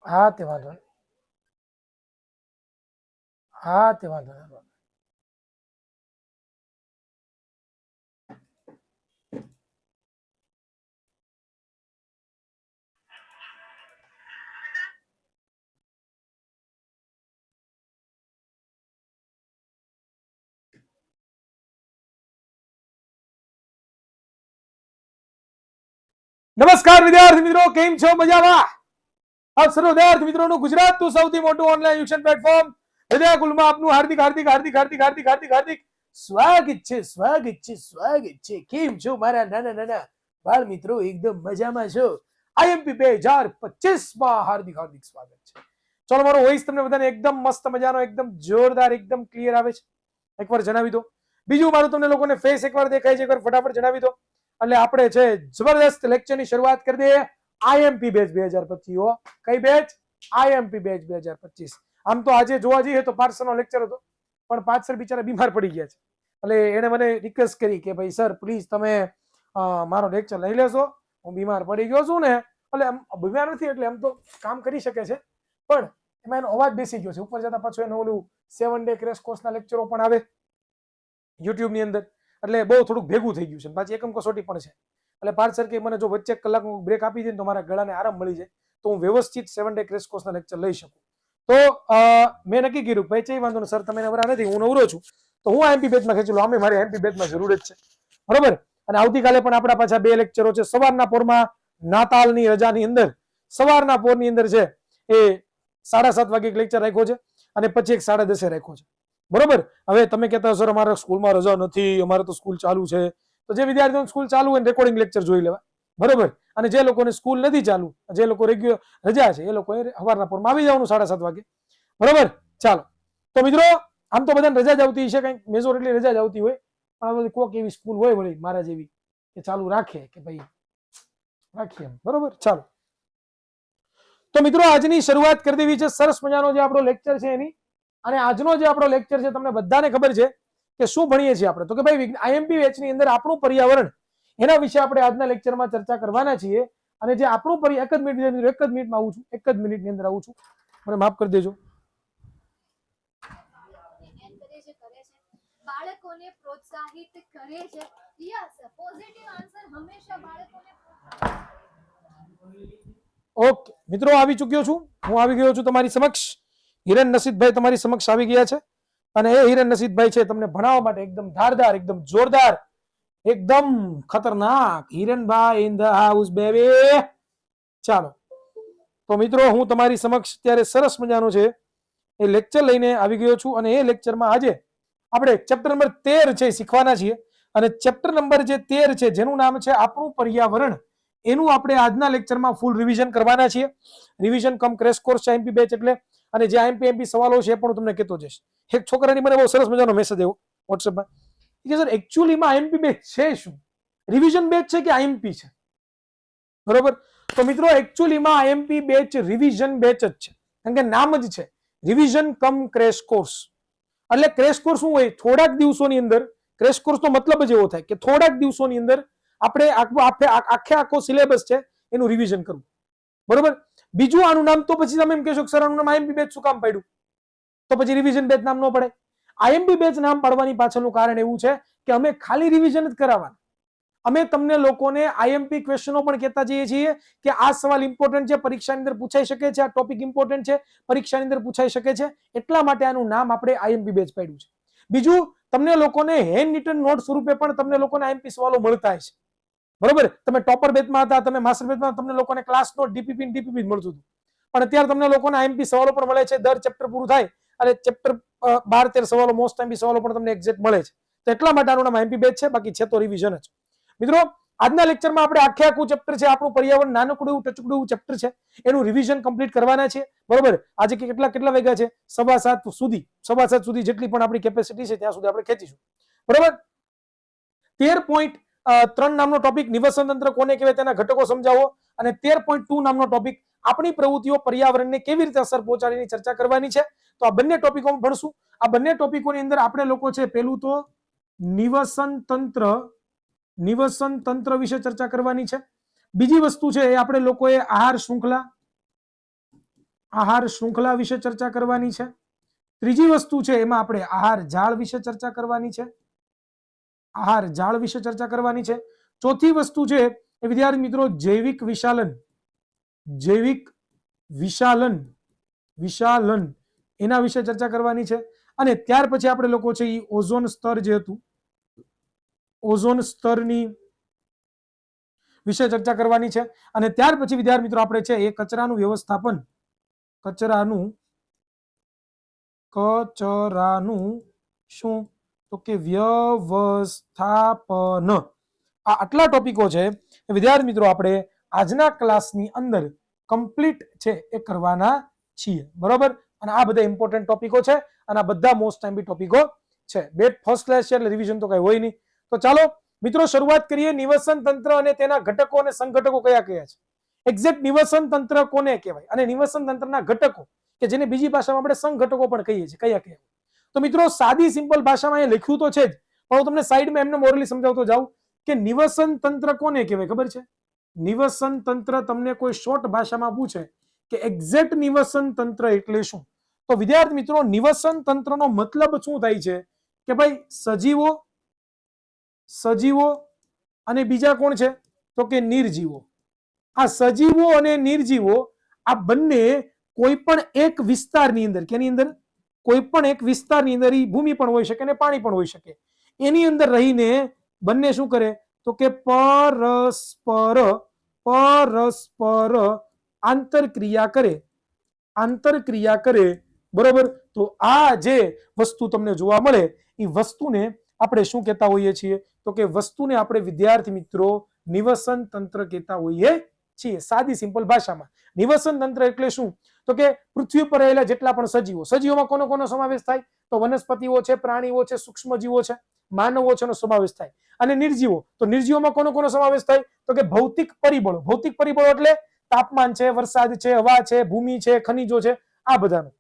હા તે વાંધો નહીં. હા તે વાંધો નહીં. નમસ્કાર વિદ્યાર્થી મિત્રો, કેમ છો? મજામાં? આપ સર્વ વિદ્યાર્થી મિત્રોનું ગુજરાતનું સૌથી મોટું ઓનલાઈન શિક્ષણ પ્લેટફોર્મ વિદ્યાકુલમાં આપનું હાર્દિક હાર્દિક હાર્દિક હાર્દિક હાર્દિક હાર્દિક હાર્દિક સ્વાગત છે. સ્વાગત છે. સ્વાગત છે. કેમ છો મારા નાના નાના બાળ મિત્રો? એકદમ મજામાં છો? આઈએમપી 2025 માં હાર્દિક હાર્દિક સ્વાગત છે. ચલો, મારો વોઇસ તમને બધાને એકદમ મસ્ત મજાનો, એકદમ જોરદાર, એકદમ ક્લિયર આવે છે? એકવાર જણાવી દો. બીજું, મારું તમને લોકોને ફેસ એકવાર દેખાય છે? એકવાર ફટાફટ જણાવી દો. એટલે આપણે છે જબરદસ્ત લેક્ચરની શરૂઆત કરી દઈએ. IMP batch 2025. કઈ બેચ? IMP batch 2025. આમ તો આજે જોવા જઈએ તો પાર્સલનો લેક્ચર હતો, પણ પાર્સલ બિચારા બીમાર પડી ગયા છે. એટલે એને મને રિક્વેસ્ટ કરી કે ભાઈ સર પ્લીઝ તમે મારો લેક્ચર લઈ લેશો, હું બીમાર પડી ગયો છું ને. એટલે બીમાર નથી, એટલે એમ તો કામ કરી શકે છે, પણ એમાં એનો અવાજ બેસી ગયો છે. ઉપર જતા પાછું એનું ઓલું 7 ડે ક્રેશ કોર્સના લેક્ચરો પણ આવે યુટ્યુબ ની અંદર, એટલે બહુ થોડુંક ભેગું થઈ ગયું છે. પાછી એકમ કસોટી પણ છે. એટલે પાર્સર કે મને જો વચ્ચે કલાકનું બ્રેક આપી દે તો મારા ગળાને આરામ મળી જાય, તો હું વ્યવસ્થિત 7 ડે ક્રેશ કોર્સના લેક્ચર લઈ શકું. તો મેં નક્કી કર્યું ભાઈ ચઈ વાંધો નહીં સર, તમે નવરા નથી, હું નવરો છું, તો હું આઈએમપી બેચમાં ખેંચી લઉં. આમે મારી આઈએમપી બેચમાં જરૂર જ છે, બરોબર. અને આવતીકાલે પણ આપણા પાછા 2 લેક્ચરો છે. સવારના પોરમાં નાતાલની રજાની અંદર સવારના પોરની અંદર છે એ 7:30 વાગે એક લેક્ચર રાખ્યો છે, અને પછી એક 10:30 રાખ્યો છે, બરોબર. હવે તમે કહેતા સર અમારા સ્કૂલમાં રજા નથી, અમારે તો સ્કૂલ ચાલુ છે. તો જે વિદ્યાર્થીઓને સ્કૂલ ચાલુ હોય રેકોર્ડિંગ લેક્ચર જોઈ લેવા, બરોબર. અને જે લોકોને સ્કૂલ નથી ચાલુ, જે લોકો રેગ્યુલર રજા છે, એ લોકોએ સવારના પોરમાં આવી જવાનું 7:30 વાગે, બરોબર. ચાલો, તો મિત્રો આમ તો બધાને રજા જ આવતી છે, કંઈક મેજોરિટી રજા જ આવતી હોય, પણ કોઈક એવી સ્કૂલ હોય વળી મારા જેવી કે ચાલુ રાખે કે ભાઈ રાખીએ, બરોબર. ચાલો, તો મિત્રો આજની શરૂઆત કરી દેવી છે સરસ મજાનો જે આપણો લેક્ચર છે એની. અને આજનો જે આપણો લેક્ચર છે તમને બધાને ખબર છે કે શું ભણીએ છીએ આપણે? તો કે ભાઈ આઈએમપી બેચ ની અંદર આપણું પર્યાવરણ, એના વિશે આપણે આજના લેક્ચરમાં ચર્ચા કરવાના છીએ. અને જે આપણું એક જ મિનિટમાં આવું છું, એક જ મિનિટની અંદર આવું છું, મને માફ કરી દેજો. બાળકોને પ્રોત્સાહિત કરે છે. યસ, પોઝિટિવ આન્સર હંમેશા બાળકોને. ઓકે મિત્રો, આવી ચૂક્યો છું, હું આવી ગયો છું તમારી સમક્ષ. હિરેન નસીદભાઈ તમારી સમક્ષ આવી ગયા છે, અને એ હિરેન નસીદભાઈ છે તમને ભણાવવા માટે એકદમ ધારદાર, એકદમ જોરદાર, એકદમ ખતરનાક. હિરેનભાઈ ઇન ધ હાઉસ બેબી. ચાલો, તો મિત્રો હું તમારી સમક્ષ ત્યારે સરસ મજાનું છે એ લેક્ચર લઈને આવી ગયો છું, અને એ લેક્ચરમાં આજે આપણે ચેપ્ટર નંબર 13 છે શીખવાના છીએ. અને ચેપ્ટર નંબર જે 13 છે જેનું નામ છે આપણું પર્યાવરણ, એનું આપણે આજના લેક્ચરમાં ફૂલ રિવિઝન કરવાના છીએ. રિવિઝન કમ ક્રેશ કોર્સ આઈએમપી બેચ એટલે. અને જે આઈએમપી સવાલો છે એ પણ તમને કહેતો જઈશ. એક છોકરાની મને બહુ સરસ મજાનો મેસેજ આવ્યો વોટ્સએપમાં કે સર એકચ્યુઅલીમાં આઈએમપી બેચ છે શું? રિવિઝન બેચ છે કે આઈએમપી છે? બરોબર. તો મિત્રો એકચ્યુઅલીમાં આઈએમપી બેચ રિવિઝન બેચ જ છે, કારણ કે નામ જ છે રિવિઝન કમ ક્રેશ કોર્સ. એટલે ક્રેશ કોર્સ શું હોય? થોડાક દિવસોની અંદર, ક્રેશ કોર્સનો મતલબ જ એવો થાય કે થોડાક દિવસોની અંદર આપણે આખો સિલેબસ છે એનું રિવિઝન કરવું, બરોબર. બીજું આનું નામ તો પછી તમે એમ કહેશો સર આનું નામ આઈએમપી બેચ શું કામ પાડ્યું? તો પછી રિવિઝન બેચ નામ ન પડે. આઈએમપી બેચ નામ પાડવાની પાછળનું કારણ એવું છે કે અમે ખાલી રિવિઝન જ કરાવવાના. અમે તમને લોકોને આઈએમપી ક્વેશ્ચનો પણ કહેતા જઈએ છીએ કે આ સવાલ ઇમ્પોર્ટન્ટ છે, પરીક્ષાની અંદર પૂછાઈ શકે છે, આ ટોપિક ઇમ્પોર્ટન્ટ છે, પરીક્ષાની અંદર પૂછાઈ શકે છે, એટલા માટે આનું નામ આપણે આઈએમપી બેચ પાડ્યું છે. બીજું, તમને લોકોને હેન્ડ રિટન નોટ સ્વરૂપે પણ તમને લોકોને આઈએમપી સવાલો મળતા છે, બરોબર. તમે ટોપર બેચમાં હતા, તમે માસ્ટર બેચમાં, તમને લોકોને ક્લાસ નોટ ડીપીપી મળતું હતું, પણ અત્યારે તમને લોકોને આઈએમપી સવાલો પણ મળે છે. દર ચેપ્ટર પૂરું થાય અને ચેપ્ટર 12-13 સવાલો, મોસ્ટ આઈએમપી સવાલો પણ તમને એક્ઝેક્ટ મળે છે. તો એટલા માટે આનું નામ આઈએમપી બેચ છે, બાકી છે તો રિવિઝન જ. મિત્રો આજના લેક્ચરમાં આપણે આખું ચેપ્ટર છે આપણું પર્યાવરણ, નાનકડું એવું ટચકડું એવું ચેપ્ટર છે, એનું રિવિઝન કમ્પ્લીટ કરવાના છે, બરોબર. આજે કેટલા વાગ્યા છે? 7:15 સુધી, 7:15 સુધી જેટલી પણ આપણી કેપેસિટી છે ત્યાં સુધી આપણે ખેંચીશું, બરોબર. 13.3 નામનો ટોપિક નિવસન તંત્ર કોને કહેવાય તેના ઘટકો સમજાવો, અને 13.2 નામનો ટોપિક આપણી પ્રવૃત્તિઓ પર્યાવરણને કેવી રીતે અસર પહોંચાડીની ચર્ચા કરવાની છે. તો આ બંને ટોપિકો ભણશું. આ બંને ટોપિકોની અંદર આપણે લોકો છે પેલું તો નિવસન તંત્ર વિશે ચર્ચા કરવાની છે. બીજી વસ્તુ છે એ આપણે લોકોએ આહાર શૃંખલા, આહાર શૃંખલા વિશે ચર્ચા કરવાની છે. ત્રીજી વસ્તુ છે એમાં આપણે આહાર જાળ વિશે ચર્ચા કરવાની છે. આહાર જાળ વિશે ચર્ચા કરવાની છે. ચોથી વસ્તુ છે એ વિદ્યાર્થી મિત્રો જૈવિક વિશાલન. જૈવિક વિશાલન એના વિશે ચર્ચા કરવાની છે. અને ત્યાર પછી આપણે લોકો છે એ ઓઝોન સ્તર જે હતું ઓઝોન સ્તરની વિશે ચર્ચા કરવાની છે. અને ત્યાર પછી વિદ્યાર્થી મિત્રો આપણે છે એ કચરાનું વ્યવસ્થાપન કચરાનું શું તો કે વ્યવસ્થાપન. આ આટલા ટોપિકો છે વિદ્યાર્થી મિત્રો આપણે આજના ક્લાસની અંદર કમ્પ્લીટ છે એ કરવાના છીએ. બરોબર. અને આ બધા ઇમ્પોર્ટન્ટ ટોપિકો છે અને આ બધા મોસ્ટ ટાઈમ બી ટોપિકો છે. બેટ ફર્સ્ટ ક્લાસ છે એટલે રિવિઝન તો કઈ હોય નહીં. તો ચાલો મિત્રો શરૂઆત કરીએ. નિવસન તંત્ર અને તેના ઘટકો અને સંઘટકો કયા કયા છે. એક્ઝેક્ટ નિવસન તંત્ર કોને કહેવાય અને નિવસન તંત્રના ઘટકો કે જેને બીજી ભાષામાં આપણે સંઘટકો પણ કહીએ છીએ કયા કહેવાય. તો મિત્રો સાદી સિમ્પલ ભાષામાં અહીંયા લખ્યું તો છે જ પણ હું તમને સાઈડમાં એમને મોરલી સમજાવતો જાઉં કે નિવસન તંત્ર કોને કહેવાય ખબર છે. નિવસન તંત્ર તમને કોઈ શોર્ટ ભાષામાં પૂછે કે એક્ઝેક્ટ નિવસન તંત્ર એટલે શું તો વિદ્યાર્થી મિત્રો નિવસન તંત્રનો મતલબ શું થાય છે કે ભાઈ સજીવો અને બીજા કોણ છે તો કે નિર્જીવો. આ સજીવો અને નિર્જીવો આ બંને કોઈ પણ એક વિસ્તારની અંદર કેની અંદર કોઈ પણ એક વિસ્તારની અંદર ભૂમિ પણ હોઈ શકે અને પાણી પણ હોઈ શકે એની અંદર રહીને બંને શું કરે તો કે પરસ્પર આંતરક્રિયા કરે. બરોબર. તો આ જે વસ્તુ તમને જોવા મળે એ વસ્તુને આપણે શું કહેતા હોઈએ છીએ તો કે વસ્તુને આપણે વિદ્યાર્થી મિત્રો નિવસન તંત્ર કહેતા હોઈએ છીએ. સાદી સિમ્પલ ભાષામાં નિવસન તંત્ર એટલે શું તો કે પૃથ્વી પર રહેલા જેટલા પણ સજીવોમાં કોનો સમાવેશ થાય તો વનસ્પતિઓ છે, પ્રાણીઓ છે, સૂક્ષ્મજીવો છે, માનવો છે નો સમાવેશ થાય. અને નિર્જીવો તો નિર્જીવોમાં કોનો સમાવેશ થાય તો કે ભૌતિક પરિબળો એટલે તાપમાન છે, વરસાદ છે, હવા છે, ભૂમિ છે, ખનિજો છે, આ બધાનો.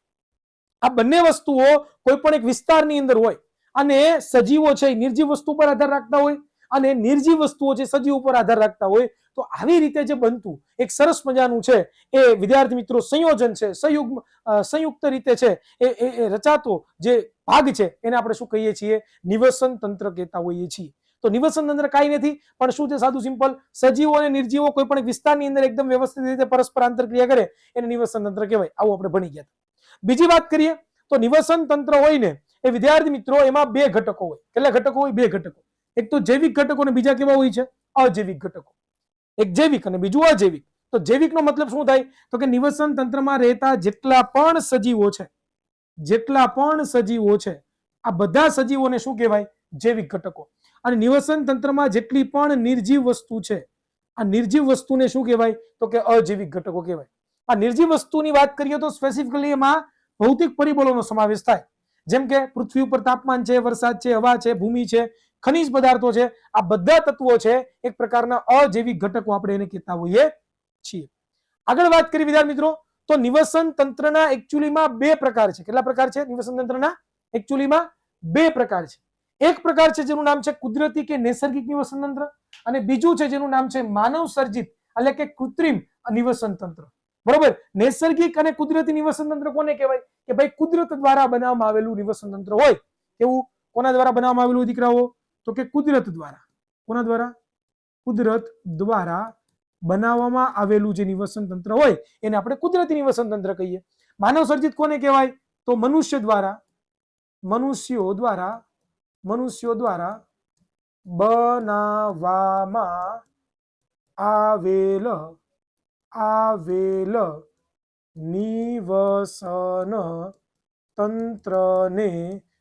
આ બંને વસ્તુઓ કોઈ પણ એક વિસ્તારની અંદર હોય અને સજીવો છે નિર્જીવ વસ્તુ પર આધાર રાખતા હોય અને નિર્જીવ વસ્તુઓ છે સજીવ ઉપર આધાર રાખતા હોય. તો આવી રીતે જે બનતું એક સરસ મજાનું છે એ વિદ્યાર્થી મિત્રો સંયોજન છે, સંયુક્ત રીતે છે એ રચાતો જે ભાગ છે એને આપણે શું કહીએ છીએ નિવસન તંત્ર કહેતા હોઈએ છીએ. તો નિવસન તંત્ર કાંઈ નથી પણ શું છે સાદું સિમ્પલ સજીવો અને નિર્જીવો કોઈ પણ વિસ્તારની અંદર એકદમ વ્યવસ્થિત રીતે પરસ્પર આંતરક્રિયા કરે એને નિવસન તંત્ર કહેવાય. આવું આપણે ભણી ગયા. બીજી વાત કરીએ તો નિવસન તંત્ર હોય ને એ વિદ્યાર્થી મિત્રો એમાં બે ઘટકો હોય. કેટલા ઘટકો હોય? બે ઘટકો. એક તો જૈવિક ઘટકો અને બીજા કેવા હોય છે? અજૈવિક ઘટકો. એક જૈવિક અને બીજું અજૈવિક. તો જૈવિકનો મતલબ શું થાય તો કે નિવસન તંત્રમાં રહેતા જેટલા પણ સજીવો છે આ બધા સજીવોને શું કહેવાય? જૈવિક ઘટકો. અને નિવસન તંત્રમાં જેટલી પણ નિર્જીવ વસ્તુ છે આ નિર્જીવ વસ્તુને શું કહેવાય તો કે અજૈવિક ઘટકો કહેવાય. આ નિર્જીવ વસ્તુની વાત કરીએ તો સ્પેસિફિકલી એમાં ભૌતિક પરિબળોનો સમાવેશ થાય. જેમ કે પૃથ્વી ઉપર તાપમાન છે, વરસાદ છે, હવા છે, ભૂમિ છે, ખનિજ પદાર્થો છે, આ બધા તત્વો છે એક પ્રકારના અજૈવિક ઘટકો આપણે એને કહેતા હોઈએ છીએ. આગળ વાત કરી વિદ્યાર્થી મિત્રો તો નિવસન તંત્રના એકચ્યુઅલીમાં બે પ્રકાર છે. કેટલા પ્રકાર છે નિવસન તંત્રના? એકચ્યુઅલીમાં બે પ્રકાર છે. એક પ્રકાર છે જેનું નામ છે કુદરતી કે નૈસર્ગિક નિવસન તંત્ર અને બીજું છે જેનું નામ છે માનવ સર્જિત એટલે કે કૃત્રિમ નિવસન તંત્ર. બરોબર. નૈસર્ગિક અને કુદરતી નિવસન તંત્ર કોને કહેવાય કે ભાઈ કુદરત દ્વારા બનાવવામાં આવેલું નિવસન તંત્ર હોય. એવું કોના દ્વારા બનાવવામાં આવેલું દીકરાઓ તો કે કુદરત દ્વારા. કોના દ્વારા? કુદરત દ્વારા બનાવવામાં આવેલું જે નિવસન તંત્ર હોય એને આપણે કુદરતી નિવસન તંત્ર કહીએ. માનવ સર્જિત કોને કહેવાય તો મનુષ્યો દ્વારા બનાવવામાં આવેલ નિવસન તંત્રને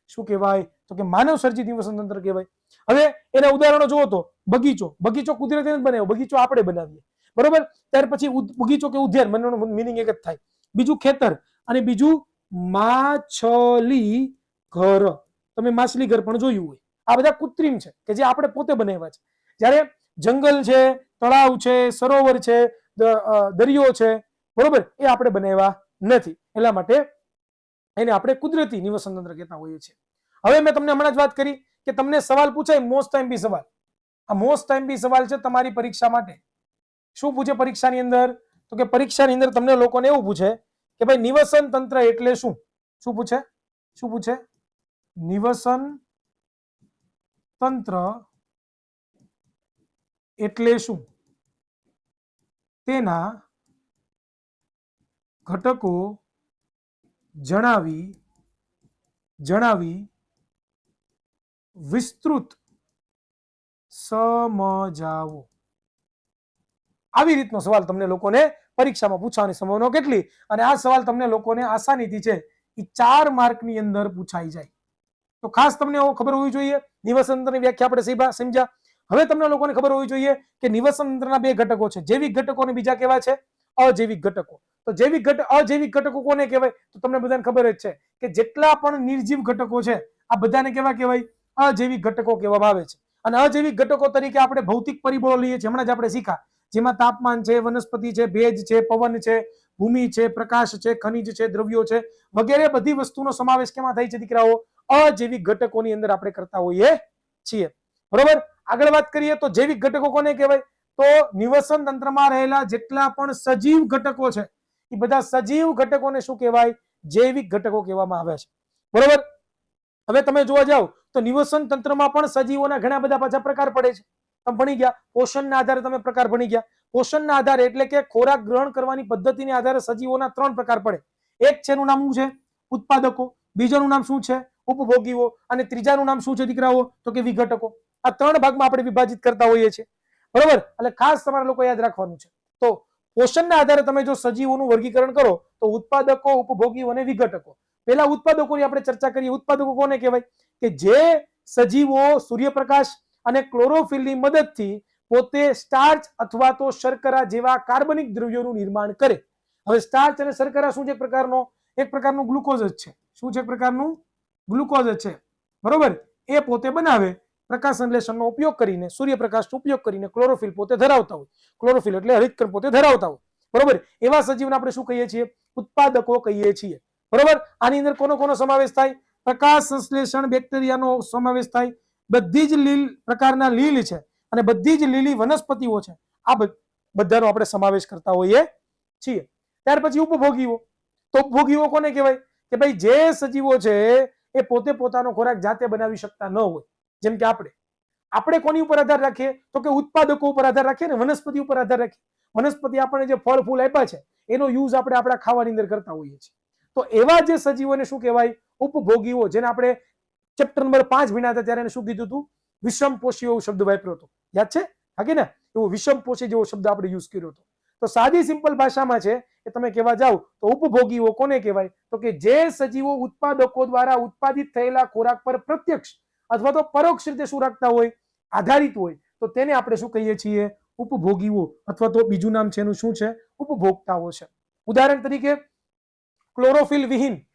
શું કહેવાય તો કે માનવ સર્જિત નિવસન તંત્ર કહેવાય. હવે એના ઉદાહરણો જુઓ તો બગીચો કુદરતી નથી બનાવ્યો, બગીચો આપણે બનાવીએ. બરોબર. ત્યાર પછી બગીચો કે ઉદ્યાન બંનેનો મિનિંગ એક જ થાય. બીજું ખેતર અને બીજું માછલી ઘર. તમે માછલી ઘર પણ જોયું હોય. આ બધા કૃત્રિમ છે કે જે આપણે પોતે બનાવ્યા છે. જ્યારે જંગલ છે, તળાવ છે, સરોવર છે, દરિયો છે, બરોબર, એ આપણે બનાવ્યા નથી. એટલા માટે એને આપણે કુદરતી નિવસન તંત્ર કહેતા હોઈએ છીએ. હવે મેં તમને હમણાં જ વાત કરી કે તમને સવાલ પૂછાય મોસ્ટ ટાઈમ બી સવાલ. આ મોસ્ટ ટાઈમ બી સવાલ છે તમારી પરીક્ષા માટે. શું પૂછે પરીક્ષાની અંદર તો કે પરીક્ષાની અંદર તમને લોકોને એવું પૂછે કે ભાઈ નિવસન તંત્ર એટલે શું? શું પૂછે? શું પૂછે? નિવસન તંત્ર એટલે શું? તેના ઘટકો જણાવી વિસ્તૃત સમજાવો. આવી રીતનો સવાલ તમને લોકોને પરીક્ષામાં પૂછવાની સંભાવના કેટલી? અને આ સવાલ તમને લોકોને આસાનીથી છે એ 4 માર્કની અંદર પૂછાઈ જાય. તો ખાસ તમને ખબર હોવી જોઈએ નિવસન તંત્રની વ્યાખ્યા આપણે સમજ્યા. હવે તમને લોકોને ખબર હોવી જોઈએ કે નિવસન તંત્રના 2 ઘટકો છે, જૈવિક ઘટકો અને બીજા કેવા છે? અજૈવિક ઘટકો. તો અજૈવિક ઘટકો કોને કહેવાય? તો તમને બધાને ખબર જ છે કે જેટલા પણ નિર્જીવ ઘટકો છે આ બધાને કેવા કહેવાય? અજૈવિક ઘટકો કહેવામાં આવે છે. અને અજૈવિક ઘટકો તરીકે આપણે ભૌતિક પરિબળો લઈએ છીએ, હમણાં જ આપણે શીખા, જેમાં તાપમાન છે, વનસ્પતિ છે, ભેજ છે, પવન છે, ભૂમિ છે, પ્રકાશ છે, ખનિજ છે, દ્રવ્યો છે, વગેરે બધી વસ્તુનો સમાવેશ કેમાં થાય છે દીકરાઓ? અજૈવિક ઘટકોની અંદર આપણે કરતા હોઈએ છીએ. બરોબર? આગળ વાત કરીએ તો જૈવિક ઘટકો કોને કહેવાય? તો નિવસન તંત્રમાં રહેલા જેટલા પણ સજીવ ઘટકો છે એ બધા સજીવ ઘટકોને શું કહેવાય? જૈવિક ઘટકો કહેવામાં આવે છે. બરોબર? હવે તમે જોવા જાવ તો નિવસન તંત્રમાં પણ સજીવોના ઘણા બધા પાછા પ્રકાર પડે છે. તમે ભણી ગયા પોષણના આધારે, તમે પ્રકાર ભણી ગયા. પોષણના આધારે એટલે કે ખોરાક ગ્રહણ કરવાની પદ્ધતિને આધારે સજીવોના 3 પ્રકાર પડે. એક છે એનું નામ શું છે? ઉત્પાદકો. બીજાનું નામ શું છે? ઉપભોગીઓ. અને ત્રીજાનું નામ શું છે દીકરાઓ? તો કે વિઘટકો. આ 3 ભાગમાં આપણે વિભાજિત કરતા હોઈએ છીએ. બરોબર? એટલે ખાસ તમારે લોકો યાદ રાખવાનું છે. તો પોષણના આધારે તમે જો સજીવોનું વર્ગીકરણ કરો તો ઉત્પાદકો, ઉપભોગીઓ અને વિઘટકો. પહેલા ઉત્પાદકોની આપણે ચર્ચા કરીએ. ઉત્પાદકો કોને કહેવાય? કે જે સજીવો સૂર્યપ્રકાશ અને ક્લોરોફિલની મદદથી પોતે સ્ટાર્ચ અથવા તો શર્કરા જેવા કાર્બનિક દ્રવ્યોનું નિર્માણ કરે. હવે સ્ટાર્ચ અને શર્કરા શું છે? એક પ્રકારનું ગ્લુકોઝ જ છે. શું છે? એક પ્રકારનું ગ્લુકોઝ જ છે. બરોબર? એ પોતે બનાવે પ્રકાશ સંશ્લેષણનો ઉપયોગ કરીને, સૂર્યપ્રકાશનો ઉપયોગ કરીને. ક્લોરોફિલ પોતે ધરાવતા હોય. ક્લોરોફિલ એટલે હરિતકણ પોતે ધરાવતા હોય. બરોબર? એવા સજીવને આપણે શું કહીએ છીએ? ઉત્પાદકો કહીએ છીએ. બરોબર? આની અંદર કોનો સમાવેશ થાય? પ્રકાશ સંશ્લેષણ બેક્ટેરિયાનો સમાવેશ થાય. બધી જ પ્રકારના લીલ છે અને બધી જ લીલી વનસ્પતિઓ છે, આ બધાનો આપણે સમાવેશ કરતા હોઈએ છીએ. ત્યાર પછી ઉપભોગીઓ. તો ઉપભોગીઓ કોને કહેવાય? કે ભાઈ જે સજીવો છે એ પોતે પોતાનો ખોરાક જાતે બનાવી શકતા ન હોય. જેમ કે આપણે કોની ઉપર આધાર રાખીએ? તો કે ઉત્પાદકો ઉપર આધાર રાખીએ ને, વનસ્પતિ ઉપર આધાર રાખીએ. વનસ્પતિ આપણને જે ફળ ફૂલ આપ્યા છે એનો યુઝ આપણે આપણા ખાવાની અંદર કરતા હોઈએ છીએ. તો એવા જે સજીવોને શું કહેવાય? ઉપભોગીઓ. જેને આપણે ચેપ્ટર નંબર 5 ભણ્યા હતા ત્યારે એને શું કીધું હતું? વિષમપોષી એવો શબ્દ વાપર્યો હતો. યાદ છે? હાકે ને? એવો વિષમપોષી જેવો શબ્દ આપણે યુઝ કર્યો હતો. તો સાદી સિમ્પલ ભાષામાં છે કે તમે કહેવા જાવ તો ઉપભોગીઓ કોને કહેવાય? તો કે જે સજીવો ઉત્પાદકો દ્વારા ઉત્પાદિત થયેલા ખોરાક પર પ્રત્યક્ષ અથવા તો પરોક્ષ રીતે શું રાખતા હોય? આધારિત હોય. તો તેને આપણે શું કહીએ છીએ? ઉપભોગીઓ. અથવા તો બીજું નામ છે એનું શું છે? ઉપભોક્તાઓ છે. ઉદાહરણ તરીકે ક્લોરોફિલ વિહીન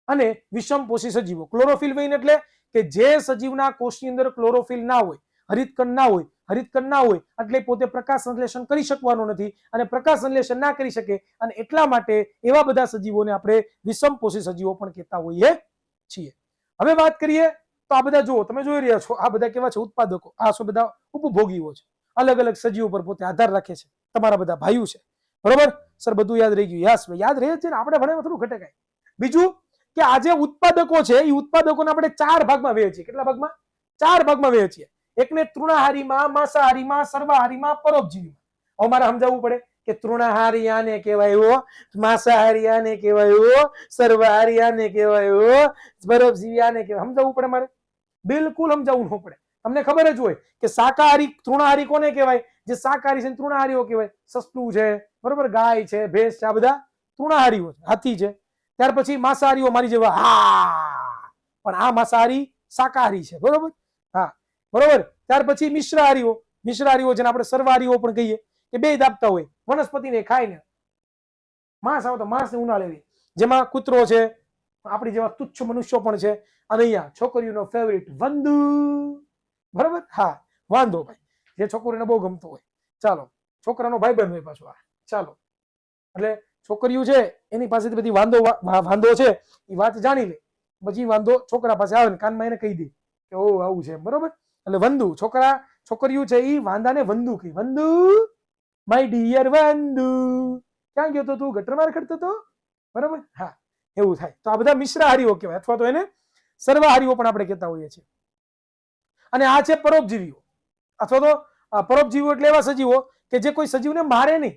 અને વિષમપોષી સજીવો. ક્લોરોફિલ વિહીન એટલે કે જે સજીવના કોષની અંદર ક્લોરોફિલ ના હોય, હરિતકણ ના હોય એટલે પોતે પ્રકાશ સંશ્લેષણ કરી શકવાનો નથી અને પ્રકાશ સંશ્લેષણ ના કરી શકે અને એટલા માટે એવા બધા સજીવોને આપણે વિષમપોષી સજીવો પણ કહેતા હોઈએ છીએ. હવે વાત કરીએ તો આ બધા જુઓ, તમે જોઈ રહ્યા છો, આ બધા કેવા છે? ઉત્પાદકો. આ શું? બધા ઉપભોગીઓ છે. અલગ અલગ સજીવો પર પોતે આધાર રાખે છે. તમારા બધા ભાઈઓ છે. બરોબર? સર બધું યાદ રહી ગયું? યસ, યાદ રહે છે ને. આપણે ભણવામાં થોડું ઘટે કાંઈ. બીજું કે આ જે ઉત્પાદકો છે એ ઉત્પાદકોને આપણે 4 ભાગમાં વહેંચીએ. કેટલા ભાગમાં? 4 ભાગમાં વહેંચીએ. એકને તૃણાહારીમાં, માંસાહારીમાં, સર્વાહારીમાં, પરોપજીવીમાં. હવે મારે સમજાવવું પડે કે તૃણાહારી આને કહેવાય, માંસાહારી આને કહેવાય, સર્વાહારી આને કહેવાય, પરોપજીવી આને કહેવાય. સમજાવવું પડે મારે? બિલકુલ સમજાવવું ન પડે. તમને ખબર જ હોય કે શાકાહારી તૃણાહારી કોને કહેવાય? જે શાકાહારી છે તૃણાહારીઓ કહેવાય. સસલું છે, બરોબર, ગાય છે, ભેંસ છે, આ બધા તૃણાહારીઓ છે. હાથી છે. ત્યાર પછી માંસાહારીઓ મારી જેવા, હા, પણ આ માંસાહારી શાકાહારી છે. બરોબર? હા, બરોબર. ત્યાર પછી મિશ્રાહારીઓ જેને આપણે સર્વાહારીઓ પણ કહીએ, કે બે દાબતા હોય, વનસ્પતિને ખાઈને માંસ આવે તો માંસને ઉનાળે, જેમાં કૂતરો છે, આપણી જેવા તુચ્છ મનુષ્યો પણ છે. અને અહીંયા છોકરીઓનો ફેવરિટ વંદુ. બરોબર? હા, વાંદો ભાઈ, જે છોકરીને બહુ ગમતો હોય. ચાલો, છોકરાનો ભાઈબંધ હોય પાછો. ચાલો, એટલે છોકરીઓ છે એની પાસેથી બધી વાંદો છે એ વાત જાણી લે. પછી વાંદો છોકરા પાસે આવે ને કાનમાં એને કહી દે કે ઓ આવું છે. બરોબર? એટલે વંદુ. છોકરીઓ છે એ વાંદાને વંદુ કહે. વંદુ, માય ડિયર વંદુ, ક્યાં ગયો તો તું? ગટરમાં રખડતો તો? બરાબર, હા એવું થાય. તો આ બધા મિશ્રાહારીઓ કહેવાય, અથવા તો એને સર્વાહારીઓ પણ આપણે કહેતા હોઈએ છીએ. અને આ છે પરોપજીવીઓ, અથવા તો પરોપજીવીઓ એટલે એવા સજીવો કે જે કોઈ સજીવને મારે નહીં,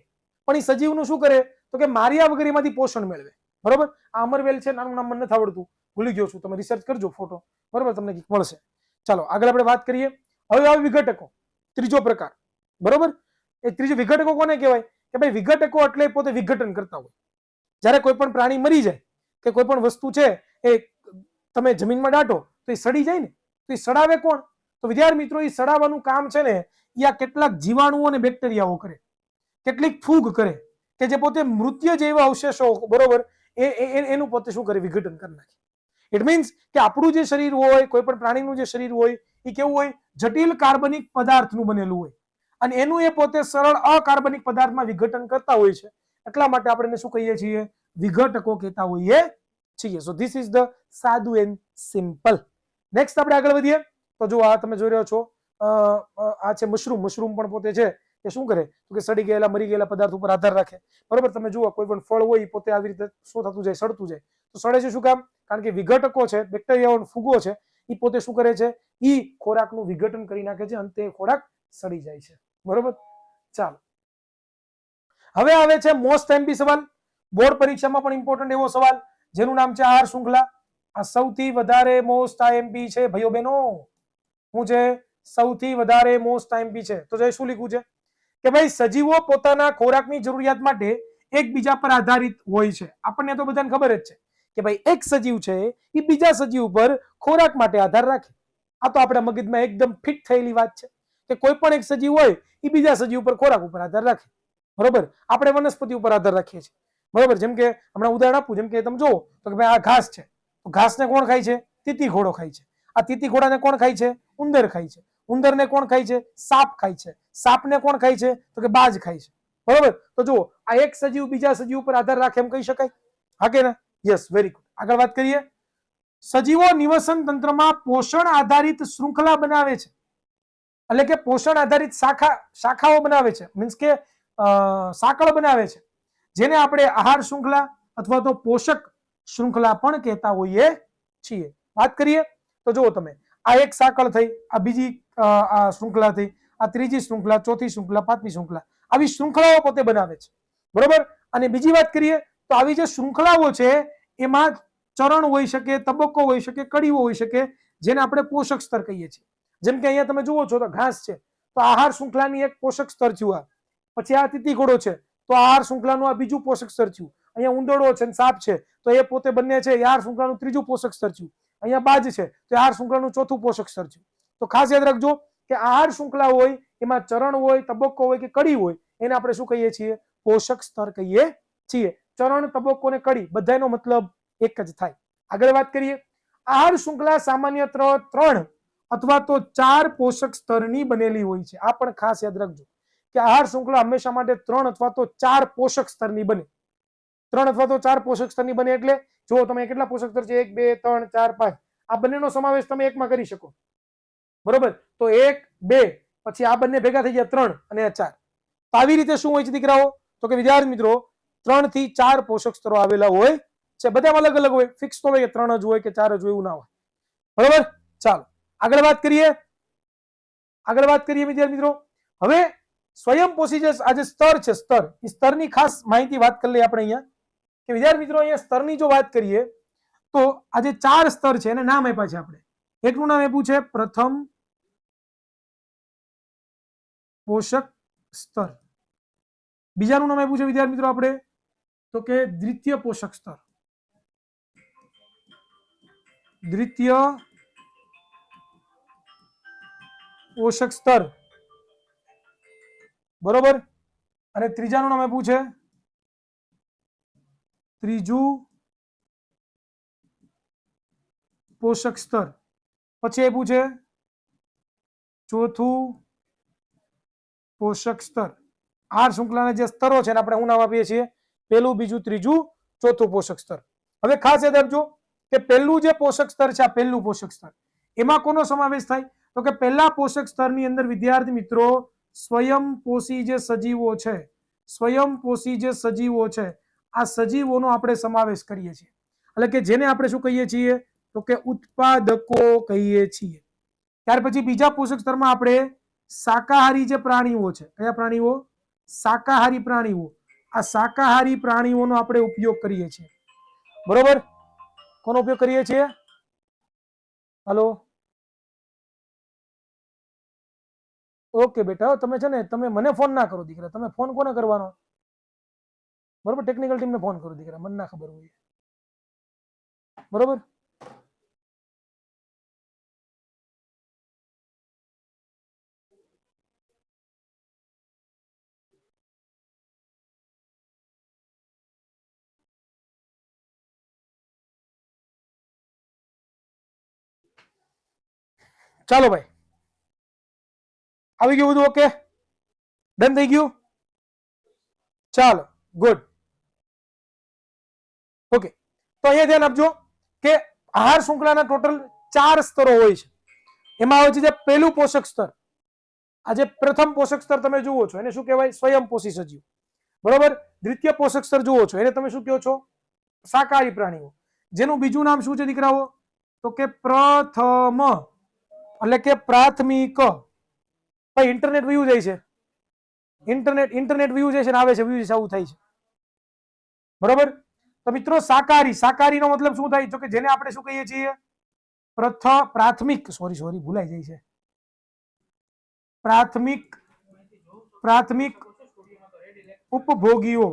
પણ એ સજીવનું શું કરે તો કે માર્યા વગર એમાંથી પોષણ મેળવે. બરોબર, આ અમરવેલ છે, નાનું નામ મને નથી આવડતું, ભૂલી ગયો છું, તમે રિસર્ચ કરજો ફોટો, બરોબર, તમને કંઈક મળશે. ચાલો આગળ આપણે વાત કરીએ. હવે આવે વિઘટકો, ત્રીજો પ્રકાર. બરોબર, એ ત્રીજો વિઘટકો કોને કહેવાય કે ભાઈ વિઘટકો એટલે પોતે વિઘટન કરતા હોય. જ્યારે કોઈ પણ પ્રાણી મરી જાય કે કોઈ પણ વસ્તુ છે એ તમે જમીનમાં દાટો તો એ સડી જાય ને, તો એ સડાવે કોણ? તો વિદ્યાર્થી મિત્રો, એ સડાવવાનું કામ છે ને એ આ કેટલાક જીવાણુઓ અને બેક્ટેરિયાઓ કરે, કેટલીક ફૂગ કરે કે જે પોતે મૃત્યુ જેવા અવશેષો, બરોબર, એનું પોતે શું કરે, વિઘટન કરી નાખે. ઇટ મીન્સ કે આપણું જે શરીર હોય, કોઈ પણ પ્રાણીનું જે શરીર હોય એ કેવું હોય, જટિલ કાર્બનિક પદાર્થનું બનેલું હોય, અને એનું એ પોતે સરળ અકાર્બનિક પદાર્થમાં વિઘટન કરતા હોય છે. એટલા માટે આપણે એને શું કહીએ છીએ, વિઘટકો કહેતા હોઈએ છીએ. સો ધીસ ઇઝ ધ સાદું એન્ડ સિમ્પલ. નેક્સ્ટ આપણે આગળ વધીએ. તો જો આ તમે જોઈ રહ્યો છો, આ છે મશરૂમ. મશરૂમ પણ પોતે છે એ શું કરે તો કે સડી ગયેલા મરી ગયેલા પદાર્થ ઉપર આધાર રાખે. બરોબર, તમે જુઓ કોઈ પણ ફળ હોય પોતે આવી રીતે શું થતું જાય, સડતું જાય. તો સડે છે શું કામ? કારણ કે વિઘટકો છે, બેક્ટેરિયાઓ, ફૂગો છે, એ પોતે શું કરે છે, એ ખોરાકનું વિઘટન કરી નાખે છે, અંતે ખોરાક સડી જાય છે. બરોબર, ચાલો હવે આવે છે મોસ્ટ એમપી સવાલ, બોર્ડ પરીક્ષામાં પણ ઇમ્પોર્ટન્ટ એવો સવાલ જેનું નામ છે આહાર શૃંખલા. આ સૌથી વધારે મોસ્ટ આઈએમપી છે ભાઈઓ બહેનો. શું છે? સૌથી વધારે મોસ્ટ આઈએમપી છે. તો જે શું લીધું છે કે ભાઈ સજીવો પોતાના ખોરાકની જરૂરિયાત માટે એકબીજા પર આધારિત હોય છે. આપણને તો બધાને ખબર જ છે કે ભાઈ એક સજીવ છે એ બીજા સજીવ પર ખોરાક માટે આધાર રાખે. આ તો આપણા મગજમાં એકદમ ફિટ થયેલી વાત છે કે કોઈ પણ એક સજીવ હોય એ બીજા સજીવ પર ખોરાક ઉપર આધાર રાખે. બરોબર, આપણે વનસ્પતિ ઉપર આધાર રાખીએ છીએ. બરોબર, જેમ કે હમણાં ઉદાહરણ આપું, જેમ કે તમે જુઓ તો કે ભાઈ આ ઘાસ છે, તો ઘાસને કોણ ખાય છે? તીતી ઘોડો ખાય છે. આ તીતી ઘોડાને કોણ ખાય છે? ઉંદર ખાય છે. ઉંદરને કોણ ખાય છે? સાપ ખાય છે. સાપને કોણ ખાય છે? તો કે બાજ ખાય છે. બરોબર, તો જુઓ આ એક સજીવ બીજા સજીવ પર આધાર રાખે એમ કહી શકાય? હા કે ના? Yes, very good. આગળ વાત કરીએ. સજીવો નિવસન તંત્રમાં પોષણ આધારિત શૃંખલા બનાવે છે, એટલે કે પોષણ આધારિત શાખાઓ બનાવે છે, મીન્સ કે સાંકળ બનાવે છે, જેને આપણે આહાર શૃંખલા અથવા તો પોષક શૃંખલા પણ કહેતા હોઈએ છીએ. વાત કરીએ તો જુઓ તમે, આ એક સાંકળ થઈ, આ બીજી આ શૃંખલા થઈ, આ ત્રીજી શૃંખલા, ચોથી શૃંખલા, પાંચમી શૃંખલા, આવી શૃંખલાઓ પોતે બનાવે છે. બરોબર, અને બીજી વાત કરીએ તો આવી જે શૃંખલાઓ છે એમાં ચરણ હોઈ શકે, તબક્કો હોઈ શકે, કડીઓ હોઈ શકે, જેને આપણે પોષક સ્તર કહીએ છીએ. જેમ કે અહીંયા તમે જુઓ છો તો ઘાસ છે, તો આહાર શૃંખલાની એક પોષક સ્તર થયું. પછી આ તીતી ઘોડો છે તો આહાર શૃંખલાનું આ બીજું પોષક સ્તર થયું. અહીંયા ઉંદરડો છે, સાપ છે, તો એ પોતે બંને છે આહાર શૃંખલાનું ત્રીજું પોષક સ્તર થયું. અહીંયા બાજ છે તો આહાર શૃંખલાનું ચોથું પોષક સ્તર થયું. તો ખાસ યાદ રાખજો કે આહાર શૃંખલા હોય એમાં ચરણ હોય, તબક્કો હોય કે કડી હોય, એને આપણે શું કહીએ છીએ? પોષક સ્તર કહીએ છીએ. ચરણ, તબક્કો અને કડી બધાનો મતલબ એક જ થાય. આગળ વાત કરીએ. આહાર શૃંખલા સામાન્ય 3 અથવા તો 4 પોષક સ્તરની બનેલી હોય છે. આ પણ ખાસ યાદ રાખજો કે આહાર શૃંખલા હંમેશા માટે 3 અથવા તો 4 પોષક સ્તરની બને. 3 અથવા તો 4 પોષક સ્તરની બને એટલે જો તમે કેટલા પોષક સ્તર છે? 1, 2, 3, 4, 5. આ બંનેનો સમાવેશ તમે એકમાં કરી શકો. બરોબર, તો 1, 2, પછી આ બંને ભેગા થઈ ગયા 3 અને 4. તો આવી રીતે શું હોય છે દીકરાઓ? તો કે વિદ્યાર્થી મિત્રો 3 થી 4 પોષક સ્તરો આવેલા હોય છે. બધામાં અલગ અલગ હોય, ફિક્સ તો હોય કે 3 જ હોય કે 4 જ હોય એવું ના હોય. બરોબર, ચાલો આગળ વાત કરીએ. આગળ વાત કરીએ વિદ્યાર્થી મિત્રો. હવે સ્વયંપોષી જે આ જે સ્તર છે, એ સ્તરની ખાસ માહિતી વાત કરી લઈએ આપણે અહીંયા કે વિદ્યાર્થી મિત્રો અહીંયા સ્તરની જો વાત કરીએ તો આ જે 4 સ્તર છે એને નામ આપ્યા છે આપણે. એકનું નામ આપ્યું છે પ્રથમ પોષક સ્તર. બીજાનું નામ આપ્યું છે વિદ્યાર્થી મિત્રો આપણે તો કે દ્વિતીય પોષક સ્તર. દ્વિતીય પોષક સ્તર. બરોબર, અને ત્રીજાનું નામ આપ્યું છે ત્રીજું પોષક સ્તર. પછી આપ્યું છે ચોથું પોષક સ્તર. આહાર શૃંખલાના જે સ્તરો છે એને આપણે શું નામ આપીએ છીએ? પહેલું, બીજું, ત્રીજું, ચોથું પોષક સ્તર. હવે ખાસ યાદ રાખજો કે પહેલું જે પોષક સ્તર છે, આ પહેલું પોષક સ્તર, એમાં કોનો સમાવેશ થાય? તો કે પહેલા પોષક સ્તરની અંદર વિદ્યાર્થી મિત્રો સ્વયંપોષી જે સજીવો છે, સ્વયંપોષી જે સજીવો છે, આ સજીવોનો આપણે સમાવેશ કરીએ છીએ, એટલે કે જેને આપણે શું કહીએ છીએ તો કે ઉત્પાદકો કહીએ છીએ. ત્યાર પછી બીજા પોષક સ્તરમાં આપણે શાકાહારી જે પ્રાણીઓ છે, કયા પ્રાણીઓ? શાકાહારી પ્રાણીઓ. આ શાકાહારી પ્રાણીઓનો આપણે ઉપયોગ કરીએ છીએ. બરોબર? કોનો ઉપયોગ કરીએ છીએ? હલો, ઓકે બેટા, તમે છે ને તમે મને ફોન ના કરો દીકરા, તમે ફોન કોને કરવાનો? બરોબર, ટેકનિકલ ટીમને ફોન કરો દીકરા, મને ના ખબર હોય. બરોબર, ચાલો ભાઈ, આવી ગયું બધું? ઓકે, ડન થઈ ગયું? ચાલો, ગુડ. ઓકે, તો અહીંયા ધ્યાન આપજો કે આહાર શૃંખલાના ટોટલ 4 સ્તરો હોય છે. એમાં આવે છે જે પહેલું પોષક સ્તર. આ જે પ્રથમ પોષક સ્તર તમે જુઓ છો એને શું કહેવાય? સ્વયંપોષી સજીવ. બરોબર? દ્વિતીય પોષક સ્તર જુઓ છો એને તમે શું કહો છો? શાકાહારી પ્રાણીઓ. જેનું બીજું નામ શું છે દીકરાઓ? તો કે પ્રથમ, એટલે કે પ્રાથમિક. ભાઈ ઇન્ટરનેટ વ્યૂ જાય છે, ઇન્ટરનેટ વ્યૂ જાય છે ને આવે છે વ્યૂ આવું થાય છે. બરોબર? તો મિત્રો શાકાહારી નો મતલબ શું થાય? તો કે જેને આપણે શું કહીએ છીએ? પ્રાથમિક, સોરી ભૂલાઈ જાય છે. પ્રાથમિક ઉપભોગીઓ.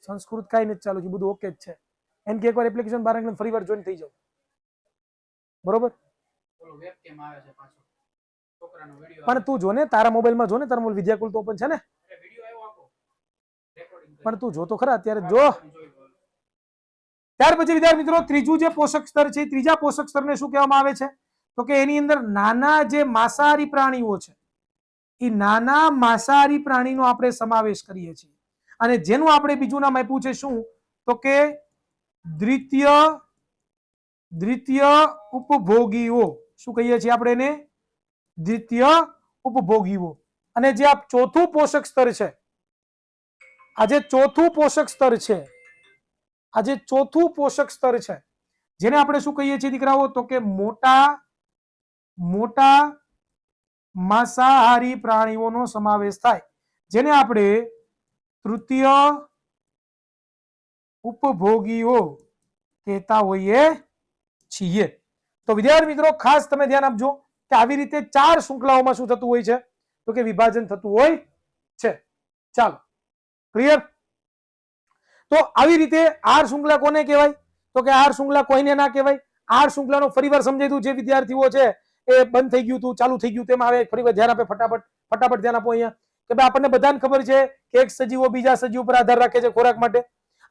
સંસ્કૃત કઈ નથી ચાલુ છે, બધું ઓકે જ છે. એમ કે એકવાર એપ્લિકેશન બહાર નીકળીને ફરી વાર જોઈન થઈ જાવ. બરોબર? પણ તું જો ને, તારા મોબાઈલમાં જો ને, તારા મોબાઈલ વિદ્યાકુલ તો ઓપન છે ને, પણ તું જો તો ખરા અત્યારે જો. ત્યાર પછી વિદ્યાર્થી મિત્રો ત્રીજું જે પોષક સ્તર છે, ત્રીજા પોષક સ્તરને શું કહેવામાં આવે છે? તો કે એની અંદર નાના જે માંસાહારી પ્રાણીઓ છે, એ નાના માંસાહારી પ્રાણીનો આપણે સમાવેશ કરીએ છીએ. અને જેનું આપણે બીજું નામ આપ્યું છે શું? તો કે દ્વિતીય ઉપભોગીઓ. શું કહીએ છીએ આપણે એને? દ્વિતીય ઉપભોગીઓ. અને જે આ ચોથું પોષક સ્તર છે, આજે ચોથું પોષક સ્તર છે, આજે ચોથું પોષક સ્તર છે, જેને આપણે શું કહીએ છીએ દીકરાઓ? તો કે મોટા માંસાહારી પ્રાણીઓનો સમાવેશ થાય, જેને આપણે તૃતીય ઉપભોગીઓ કહેતા હોઈએ છીએ. તો વિદ્યાર્થી મિત્રો ખાસ તમે ધ્યાન આપજો કે આવી રીતે 4 શૃંખલાઓમાં શું થતું હોય છે? તો કે વિભાજન થતું હોય છે. ચાલો, ક્લિયર? તો આવી રીતે આહાર શૃંખલા કોને કહેવાય? તો કે આહાર શૃંખલા કોઈને ના કહેવાય. આહાર શૃંખલાનો ફરીવાર સમજાઈ દઉં, જે વિદ્યાર્થીઓ છે એ બંધ થઈ ગયું હતું, ચાલુ થઈ ગયું, તેમાં આવે ફરીવાર ધ્યાન આપે. ફટાફટ ધ્યાન આપો અહીંયા કે ભાઈ આપણને બધાને ખબર છે કે એક સજીવો બીજા સજીવ પર આધાર રાખે છે ખોરાક માટે,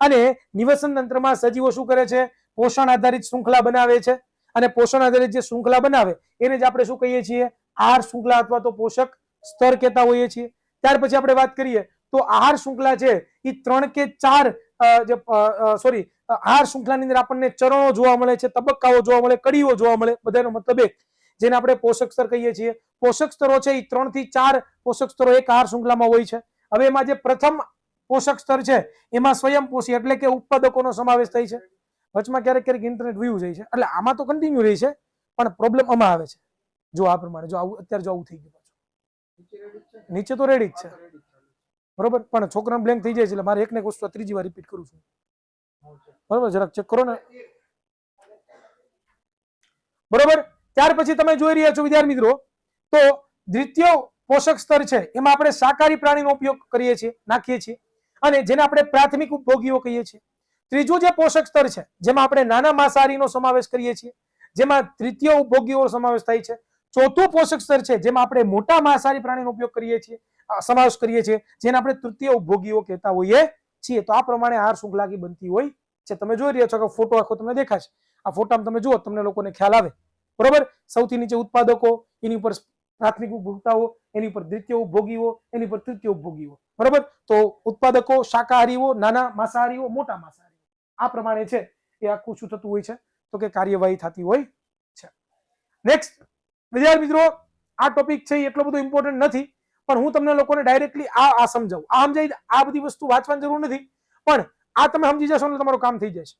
અને નિવસન તંત્રમાં સજીવો શું કરે છે? પોષણ આધારિત શૃંખલા બનાવે છે. અને પોષણ આધારિત જે શૃંખલા બનાવે એને જ આપણે શું કહીએ છીએ? આહાર શૃંખલા અથવા તો પોષક સ્તર કહેતા હોઈએ છીએ. ત્યાર પછી આપણે વાત કરીએ તો આહાર શૃંખલા છે એ 3 કે 4 આહાર શૃંખલાની અંદર આપણને ચરણો જોવા મળે છે, તબક્કાઓ જોવા મળે, કડીઓ જોવા મળે. બધાનો મતલબ એક, જેને આપણે પોષક સ્તર કહીએ છીએ. પોષક સ્તરો છે એ 3 થી 4 પોષક સ્તરો એક આહાર શૃંખલામાં હોય છે. હવે એમાં જે પ્રથમ પોષક સ્તર છે એમાં સ્વયંપોષી એટલે કે ઉત્પાદકોનો સમાવેશ થાય છે. વચમાં ક્યારેક ઇન્ટરનેટ વ્યૂ જાય છે, એટલે આમાં તો કન્ટિન્યુ રહી છે, પણ પ્રોબ્લેમ આમાં આવે છે. જો આ પ્રમાણે, જો આવું અત્યારે જો આવું થઈ ગયું, નીચે તો રેડી જ છે. બરોબર, પણ છોકરાને બ્લેન્ક થઈ જાય છે, એટલે મારે એકને એક વસ્તુ ત્રીજી વાર રિપીટ કરું છું. બરોબર, જરાક ચેક કરો ને. બરોબર, ત્યાર પછી તમે જોઈ રહ્યા છો વિદ્યાર્થી મિત્રો, તો દ્વિતીય પોષક સ્તર છે એમાં આપણે શાકાહારી પ્રાણીનો ઉપયોગ કરીએ છીએ, નાખીએ છીએ, અને જેને આપણે પ્રાથમિક ઉપભોગીઓ કહીએ છીએ. ત્રીજું જે પોષક સ્તર છે જેમાં આપણે નાના માંસાહારીનો સમાવેશ કરીએ છીએ, જેમાં તૃતીય ઉપભોગીઓનો સમાવેશ થાય છે. ચોથું પોષક સ્તર છે જેમાં આપણે મોટા માંસાહારી પ્રાણીનો ઉપયોગ કરીએ છીએ, સમાવેશ કરીએ છીએ, જેને આપણે તૃતીય ઉપભોગીઓ કહેતા હોઈએ છીએ. તો આ પ્રમાણે આહાર શૃંખલા બનતી હોય છે. તમે જોઈ રહ્યા છો કે ફોટો આખો તમને દેખાશે, આ ફોટામાં તમે જુઓ, તમને લોકોને ખ્યાલ આવે. બરોબર, સૌથી નીચે ઉત્પાદકો, એની ઉપર પ્રાથમિક ઉપભોક્તાઓ, એની ઉપર દ્વિતીય ઉપભોગીઓ, એની ઉપર તૃતીય ઉપભોગીઓ. બરોબર, તો ઉત્પાદકો, શાકાહારીઓ, નાના માંસાહારીઓ, મોટા માંસાહારીઓ, આ પ્રમાણે છે એ આખું શું થતું હોય છે? તો કે કાર્યવાહી થતી હોય છે. નેક્સ્ટ વિદ્યાર્થી મિત્રો, આ ટોપિક છે એટલો બધો ઇમ્પોર્ટન્ટ નથી, પણ હું તમને લોકોને ડાયરેક્ટલી આ સમજાવું. આ સમજાવી, આ બધી વસ્તુ વાંચવાની જરૂર નથી, પણ આ તમે સમજી જશો ને તમારું કામ થઈ જશે.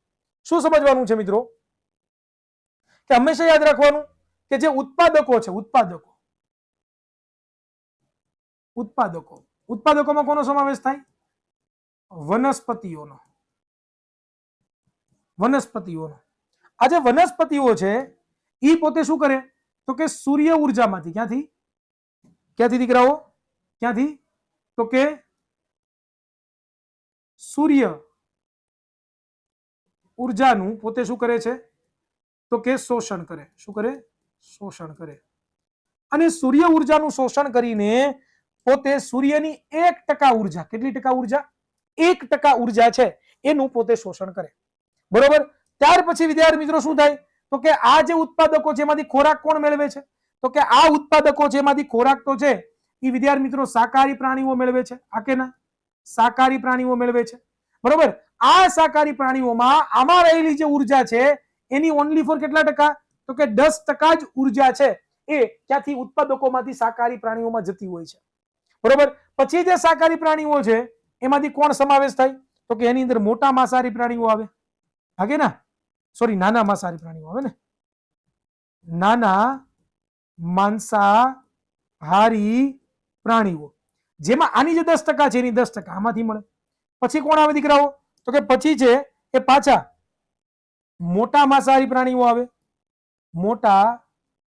શું સમજવાનું છે મિત્રો? કે હંમેશા યાદ રાખવાનું કે જે ઉત્પાદકો છે, ઉત્પાદકોમાં કોનો સમાવેશ થાય? વનસ્પતિઓનો. આ જે વનસ્પતિઓ છે એ પોતે શું કરે? તો કે સૂર્ય ઉર્જામાંથી, ક્યાંથી દીકરાઓ? ક્યાંથી? તો કે સૂર્ય ઉર્જાનું પોતે શું કરે છે? તો કે શોષણ કરે. શું કરે? શોષણ કરે. અને સૂર્ય ઉર્જાનું શોષણ કરીને પોતે સૂર્યની 1% ઉર્જા, કેટલી ટકા ઉર્જા? 1% ઉર્જા છે એનું પોતે શોષણ કરે. બરોબર? ત્યાર પછી વિદ્યાર્થી મિત્રો શું થાય? તો કે આ જે ઉત્પાદકો છે એમાંથી ખોરાક કોણ મેળવે છે? તો કે આ ઉત્પાદકો છે એમાંથી ખોરાક તો છે એ વિદ્યાર્થી મિત્રો શાકાહારી પ્રાણીઓ મેળવે છે. આ કે ના? શાકાહારી પ્રાણીઓ મેળવે છે. બરોબર? આ શાકાહારી પ્રાણીઓમાં આમાં રહેલી જે ઉર્જા છે એની ઓનલી ફોર કેટલા ટકા? તો કે 10% જ ઉર્જા છે એ ક્યાંથી? ઉત્પાદકોમાંથી શાકાહારી પ્રાણીઓમાં જતી હોય છે. બરોબર? પછી જે શાકાહારી પ્રાણીઓ છે એમાંથી કોણ સમાવેશ થાય? તો કે એની અંદર મોટા માંસાહારી પ્રાણીઓ આવે. હાગે ના? સોરી, નાના માંસાહારી પ્રાણીઓ આવે ને. નાના માંસાહારી પ્રાણીઓ, જેમાં આની જે 10% છે એની 10% આમાંથી મળે. પછી કોણ આવે દીકરાઓ? તો કે પછી છે એ પાછા મોટા માંસાહારી પ્રાણીઓ આવે. મોટા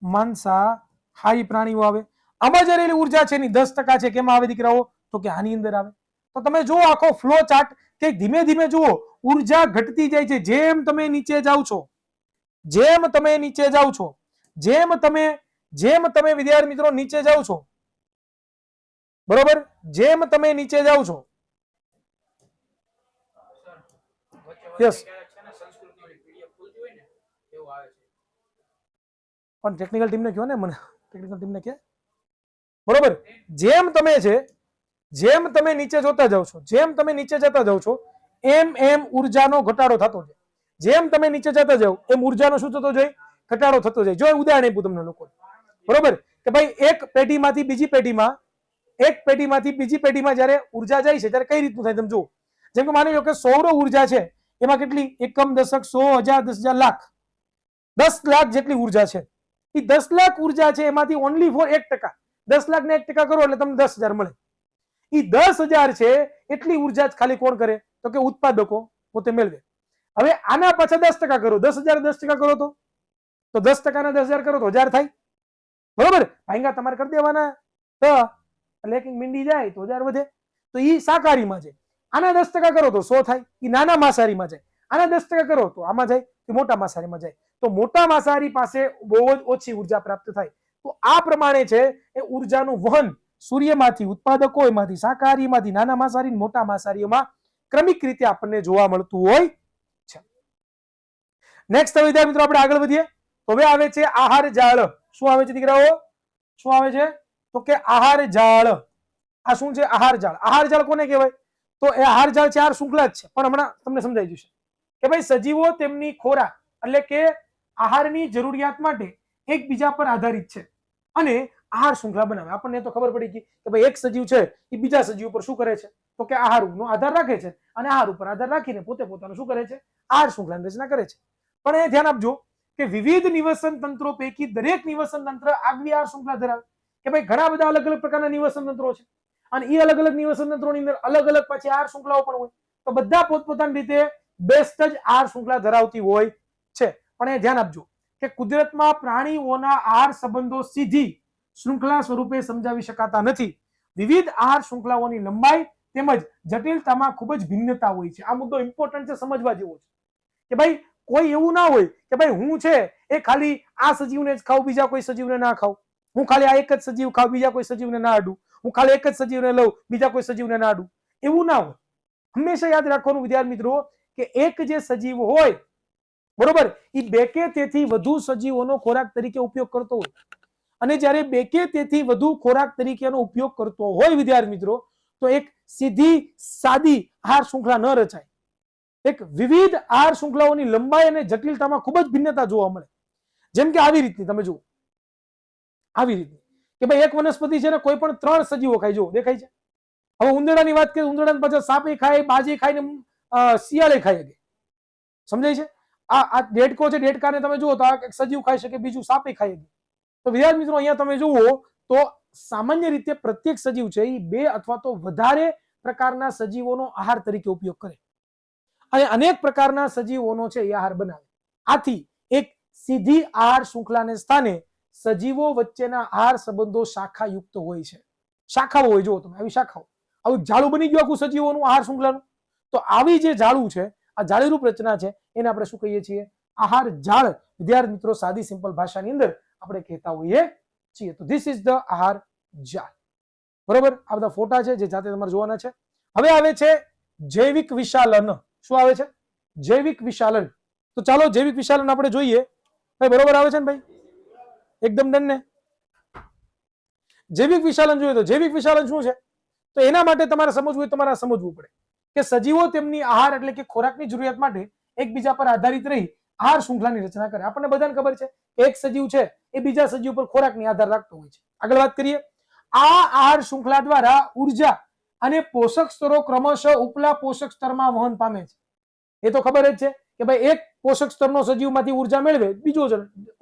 માંસાહારી પ્રાણીઓ આવે. આમાં જે રહેલી ઉર્જા છે એની 10% છે કેમાં આવે દીકરાઓ? તો કે આની અંદર આવે. તો તમે જુઓ આખો ફ્લો ચાર્ટ કે ધીમે ધીમે જુઓ ઉર્જા ઘટતી જાય છે. જેમ તમે નીચે જાઓ છો, જેમ તમે વિદ્યાર્થી મિત્રો નીચે જાઓ છો, બરોબર, જેમ તમે નીચે જાઓ છો, યસ, પણ ટેકનિકલ ટીમને કહો ને, મને ટેકનિકલ ટીમને કે બરોબર, જેમ તમે નીચે જોતા જાવ છો, જેમ તમે નીચે જતા જાવ છો એમ એમ ઉર્જાનો ઘટાડો થતો જાય. જેમ તમે નીચે જતા જાવ એમ ઉર્જાનો શું થતો જાય? ઘટાડો થતો જાય. જો ઉદાહરણ આપ્યું તમને લોકો, બરોબર, કે ભાઈ એક પેઢીમાંથી બીજી પેઢીમાં, એક પેઢીમાંથી બીજી પેઢીમાં જ્યારે ઉર્જા જાય છે ત્યારે કઈ રીતનું થાય તમે જુઓ. જેમ કે માની લો કે સૌર ઉર્જા છે એમાં કેટલી? એકમ, દશક, 100, 1000, 10,000, લાખ, 10 લાખ જેટલી ઉર્જા છે. એ 10 લાખ ઉર્જા છે એમાંથી ઓનલી ફોર 1%, 10 લાખ ને 1% કરો એટલે તમને 10,000 મળે. એ 10,000 છે એટલી ઉર્જા જ ખાલી કોણ કરે? તો કે ઉત્પાદકો પોતે મેળવે. હવે આના પાછા 10% કરો, 10,000 10% કરો તો 10% ના 10,000 કરો તો 1000 થાય. બરોબર? ભાઈંગા તમારે કરી દેવાના તો એટલે એક મીંડી જાય તો 1000 વધે. તો એ શાકાહારીમાં છે. આના 10% કરો તો 100 થાય. એ નાના માંસાહારીમાં જાય. આના 10% કરો તો આમાં જાય, તો મોટા માંસાહારીમાં જાય. તો મોટા માંસાહારી પાસે બહુ જ ઓછી ઉર્જા પ્રાપ્ત થાય. તો આ પ્રમાણે છે એ ઉર્જાનું વહન સૂર્યમાંથી, ઉત્પાદકોમાંથી, શાકાહારીમાંથી, નાના માંસાહારી, મોટા માંસાહારીઓમાં ક્રમિક રીતે આપણને જોવા મળતું હોય છે. નેક્સ્ટ હવે વિદ્યાર્થી મિત્રો આપણે આગળ વધીએ. હવે આવે છે આહાર જાળ. શું આવે છે દીકરાઓ? શું આવે છે? તો કે આહાર જાળ. આ શું છે? આહાર જાળ. આહાર જાળ કોને કહેવાય? તો એ આહાર જાળ 4 શૃંખલા જ છે, પણ હમણાં તમને સમજાઈ જશે કે ભાઈ સજીવો તેમની ખોરાક એટલે કે આહારની જરૂરિયાત માટે એકબીજા પર આધારિત છે અને આહાર શૃંખલા બનાવે. આપણને તો ખબર પડી ગઈ કે ભાઈ એક સજીવ છે એ બીજા સજીવ ઉપર શું કરે છે? તો કે આહારનો આધાર રાખે છે અને આહાર ઉપર આધાર રાખીને પોતે પોતાનું શું કરે છે? આહાર શૃંખલાની રચના કરે છે. પણ એ ધ્યાન આપજો કે વિવિધ નિવસન તંત્રો પૈકી દરેક નિવસન તંત્ર આગવી આહાર શૃંખલા ધરાવે. કે ભાઈ ઘણા બધા અલગ અલગ પ્રકારના નિવસન તંત્રો છે અને એ અલગ અલગ નિવસન તંત્રોની અંદર અલગ અલગ પાછી આહાર શૃંખલાઓ પણ હોય. તો બધા પોતપોતાની રીતે બેસ્ટ જ આહાર શૃંખલા ધરાવતી હોય છે. પણ એ ધ્યાન આપજો કે કુદરતમાં પ્રાણીઓના આહાર સંબંધો સીધી શૃંખલા સ્વરૂપે સમજાવી શકાતા નથી. વિવિધ આહાર શૃંખલાઓની લંબાઈ તેમજ જટિલતામાં ખૂબ જ ભિન્નતા હોય છે. આ મુદ્દો ઇમ્પોર્ટન્ટ છે, સમજવા જેવો છે કે ભાઈ કોઈ એવું ના હોય કે ભાઈ હું છે એ ખાલી આ સજીવને જ ખાવ, બીજા કોઈ સજીવને ના ખાવ. હું ખાલી આ એક જ સજીવ ખાવ, બીજા કોઈ સજીવને ના અડું. હું ખાલી એક જ સજીવને લઉં, બીજા કોઈ સજીવને ના અડું. એવું ના હોય. હંમેશા યાદ રાખવાનું વિદ્યાર્થી મિત્રો કે એક જે સજીવ હોય, બરોબર, એ 2 કે તેથી વધુ સજીવોનો ખોરાક તરીકે ઉપયોગ કરતો હોય. અને જ્યારે 2 કે તેથી વધુ ખોરાક તરીકેનો ઉપયોગ કરતો હોય વિદ્યાર્થી મિત્રો, તો એક સીધી સાદી આહાર શૃંખલા ન રચાય. એક વિવિધ આહાર શૃંખલાઓની લંબાઈ અને જટિલતામાં ખૂબ જ ભિન્નતા જોવા મળે. જેમ કે આવી રીતની તમે જુઓ, આવી રીતની કે ભાઈ એક વનસ્પતિ છે ને કોઈ પણ 3 સજીવો ખાય, જો દેખાય છે. હવે ઉંદરડાની વાત કરીએ, ઉંદરડાને પાછા સાપે ખાય, બાજી ખાય ને શિયાળે ખાય, સમજાય છે. આ દેડકો છે, દેડકાને તમે જુઓ તો આ એક સજીવ ખાઈ શકે, બીજું સાપે ખાય. તો વિદ્યાર્થી મિત્રો અહીંયા તમે જુઓ તો સામાન્ય રીતે પ્રત્યેક સજીવ છે એ 2 અથવા તો વધારે પ્રકારના સજીવોનો આહાર તરીકે ઉપયોગ કરે અને અનેક પ્રકારના સજીવોનો છે એ આહાર બનાવે. આથી એક સીધી આહાર શૃંખલાને સ્થાને સજીવો વચ્ચેના આહાર સંબંધો શાખાયુક્ત હોય છે. શાખાઓ હોય, જુઓ તમે આવી શાખાઓ, આવું જાળું બની ગયું આખું સજીવોનું આહાર શૃંખલાનું. તો આવી જે જાળું છે, આ જાળીરૂપ રચના છે, એને આપણે શું કહીએ છીએ? આહાર જાળ. વિદ્યાર્થી મિત્રો સાદી સિમ્પલ ભાષાની અંદર આપણે કહેતા હોઈએ છીએ. તો ધીસ ઇઝ ધ આહાર જાળ. બરોબર, આ બધા ફોટા છે જે જાતે તમારે જોવાના છે. હવે આવે છે જૈવિક વિશાલન. શું આવે છે? જૈવિક વિશાલન. તો ચાલો જૈવિક વિશાલન આપણે જોઈએ. ભાઈ બરોબર આવે છે ને ભાઈ? એકદમ ડન ને? જૈવિક વિશાલન જોઈએ તો જૈવિક વિશાલન શું છે? તો એના માટે તમારે સમજવું હોય, તમારે સમજવું પડે કે સજીવો તેમની આહાર એટલે કે ખોરાકની જરૂરિયાત માટે એકબીજા પર આધારિત રહી આહાર શૃંખલાની રચના કરે. આપણને બધાને ખબર છે એક સજીવ છે એ બીજા સજીવ પર ખોરાકની આધાર રાખતો હોય છે. આગળ વાત કરીએ. આ આહાર શૃંખલા દ્વારા ઉર્જા અને પોષક સ્તરો ક્રમશઃ ઉપલા પોષક સ્તરમાં વહન પામે છે. એ તો ખબર જ છે કે ભાઈ એક પોષક સ્તરનો સજીવમાંથી ઉર્જા મેળવે, બીજો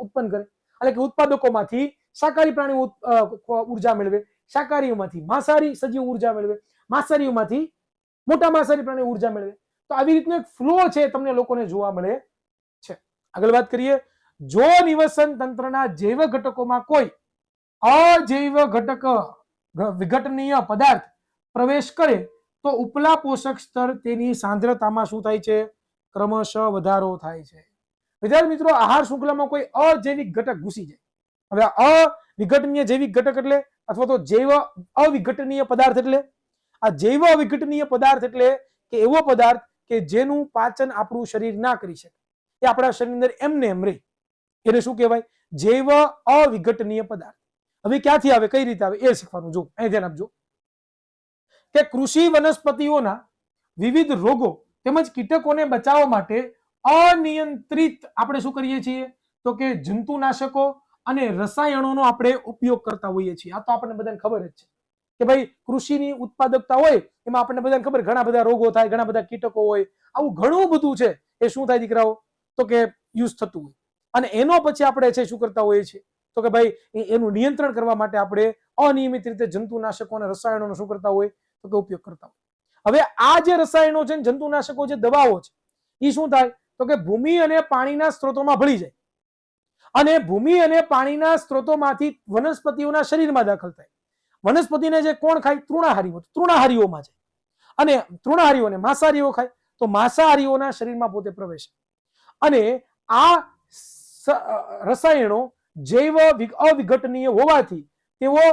ઉત્પન્ન કરે, એટલે કે ઉત્પાદકોમાંથી શાકાહારી પ્રાણીઓ ઉર્જા મેળવે, શાકાહારીઓમાંથી માંસાહારી સજીવ ઉર્જા મેળવે, માંસાહારીઓમાંથી મોટા માંસાહારી પ્રાણીઓ ઉર્જા મેળવે. તો આવી રીતનો એક ફ્લો છે તમને લોકોને જોવા મળે છે. આગળ વાત કરીએ. જો નિવસન તંત્રના જૈવ ઘટકોમાં કોઈ અજૈવ ઘટક વિઘટનીય પદાર્થ પ્રવેશ કરે તો ઉપલા પોષક સ્તર તેની સાંદ્રતામાં શું થાય છે? ક્રમશઃ વધારો થાય છે. વિદ્યાર્થી મિત્રો, આહાર શૃંખલામાં કોઈ અજૈવિક ઘટક ઘૂસી જાય. હવે અવિઘટનીય જૈવિક ઘટક એટલે અથવા તો જૈવ અવિઘટનીય પદાર્થ એટલે આ જૈવ અવિઘટનીય પદાર્થ એટલે કે એવો પદાર્થ કે જેનું પાચન આપણું શરીર ના કરી શકે, એ આપણા શરીરની અંદર એમને એમ રહે, એને શું કહેવાય? જૈવ અવિઘટનીય પદાર્થ. હવે ક્યાંથી આવે, કઈ રીતે આવે એ શીખવાનું. જો અહીં ધ્યાન આપજો કે કૃષિ વનસ્પતિઓના વિવિધ રોગો તેમજ કીટકોને બચાવવા માટે અનિયંત્રિત આપણે શું કરીએ છીએ? તો કે જંતુનાશકો અને રસાયણોનો આપણે ઉપયોગ કરતા હોઈએ છીએ. આ તો આપણને બધાને ખબર જ છે કે ભાઈ કૃષિની ઉત્પાદકતા હોય એમાં આપણને બધાને ખબર ઘણા બધા રોગો થાય, ઘણા બધા કીટકો હોય, આવું ઘણું બધું છે. એ શું થાય દીકરાઓ? તો કે યુઝ થતું હોય અને એનો પછી આપણે છે શું કરતા હોઈએ છીએ? તો કે ભાઈ એનું નિયંત્રણ કરવા માટે આપણે અનિયમિત રીતે જંતુનાશકો અને રસાયણોનો શું કરતા હોય? તો કે ઉપયોગ કરતા હોય. હવે આ જે રસાયણો છે, જંતુનાશકો, જે દવાઓ છે, એ શું થાય? તો કે ભૂમિ અને પાણીના સ્ત્રોતોમાં ભળી જાય અને ભૂમિ અને પાણીના સ્ત્રોતોમાંથી વનસ્પતિઓના શરીરમાં દાખલ થાય. વનસ્પતિને જે કોણ ખાય? તૃણાહારીઓ. તૃણાહારીઓમાં છે અને તૃણાહારીઓને માંસાહારીઓ ખાય તો માંસાહારીઓના શરીરમાં પોતે પ્રવેશે અને આ રસાયણો જૈવ અવિઘટનીય હોવાથી તેઓ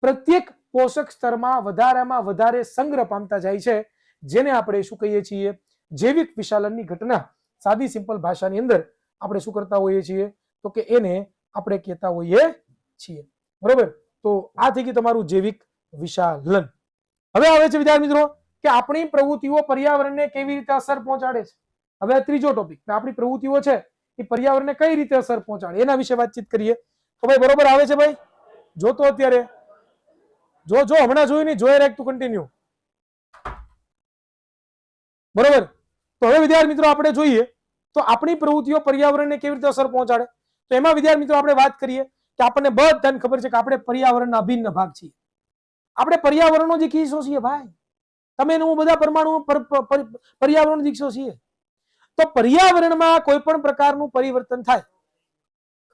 પ્રત્યેક પોષક સ્તરમાં વધારેમાં વધારે સંગ્રહ પામતા જાય છે, જેને આપણે શું કહીએ છીએ? જૈવિક વિશાલનની ઘટના. સાદી સિમ્પલ ભાષાની અંદર આપણે શું કરતા હોઈએ છીએ? તો કે એને આપણે કહેતા હોઈએ છીએ. બરોબર, તો આ થઈ ગયું તમારું જૈવિક વિશાલન. હવે આવે છે વિદ્યાર્થી મિત્રો કે આપણી પ્રવૃત્તિઓ પર્યાવરણને કેવી રીતે અસર પહોંચાડે છે. હવે ત્રીજો ટોપિક, આપણી પ્રવૃત્તિઓ છે એ પર્યાવરણને કઈ રીતે અસર પહોંચાડે એના વિશે વાતચીત કરીએ. તો ભાઈ બરોબર આવે છે ભાઈ? જો તો અત્યારે જો હમણાં જોયું નહીં, જોઈ રાખ તું કન્ટિન્યુ. બરોબર, તો હવે વિદ્યાર્થી મિત્રો આપણે જોઈએ તો આપણી પ્રવૃત્તિઓ પર્યાવરણને કેવી રીતે અસર પહોંચાડે. તો એમાં વિદ્યાર્થી મિત્રો આપણે વાત કરીએ કે આપણને બધાને ખબર છે કે આપણે પર્યાવરણના અભિન્ન ભાગ છીએ. આપણે પર્યાવરણનો જ હિસ્સો છીએ ભાઈ. તમે હું બધા પરમાણુ પર્યાવરણ હિસ્સો છીએ. તો પર્યાવરણમાં કોઈ પણ પ્રકારનું પરિવર્તન થાય,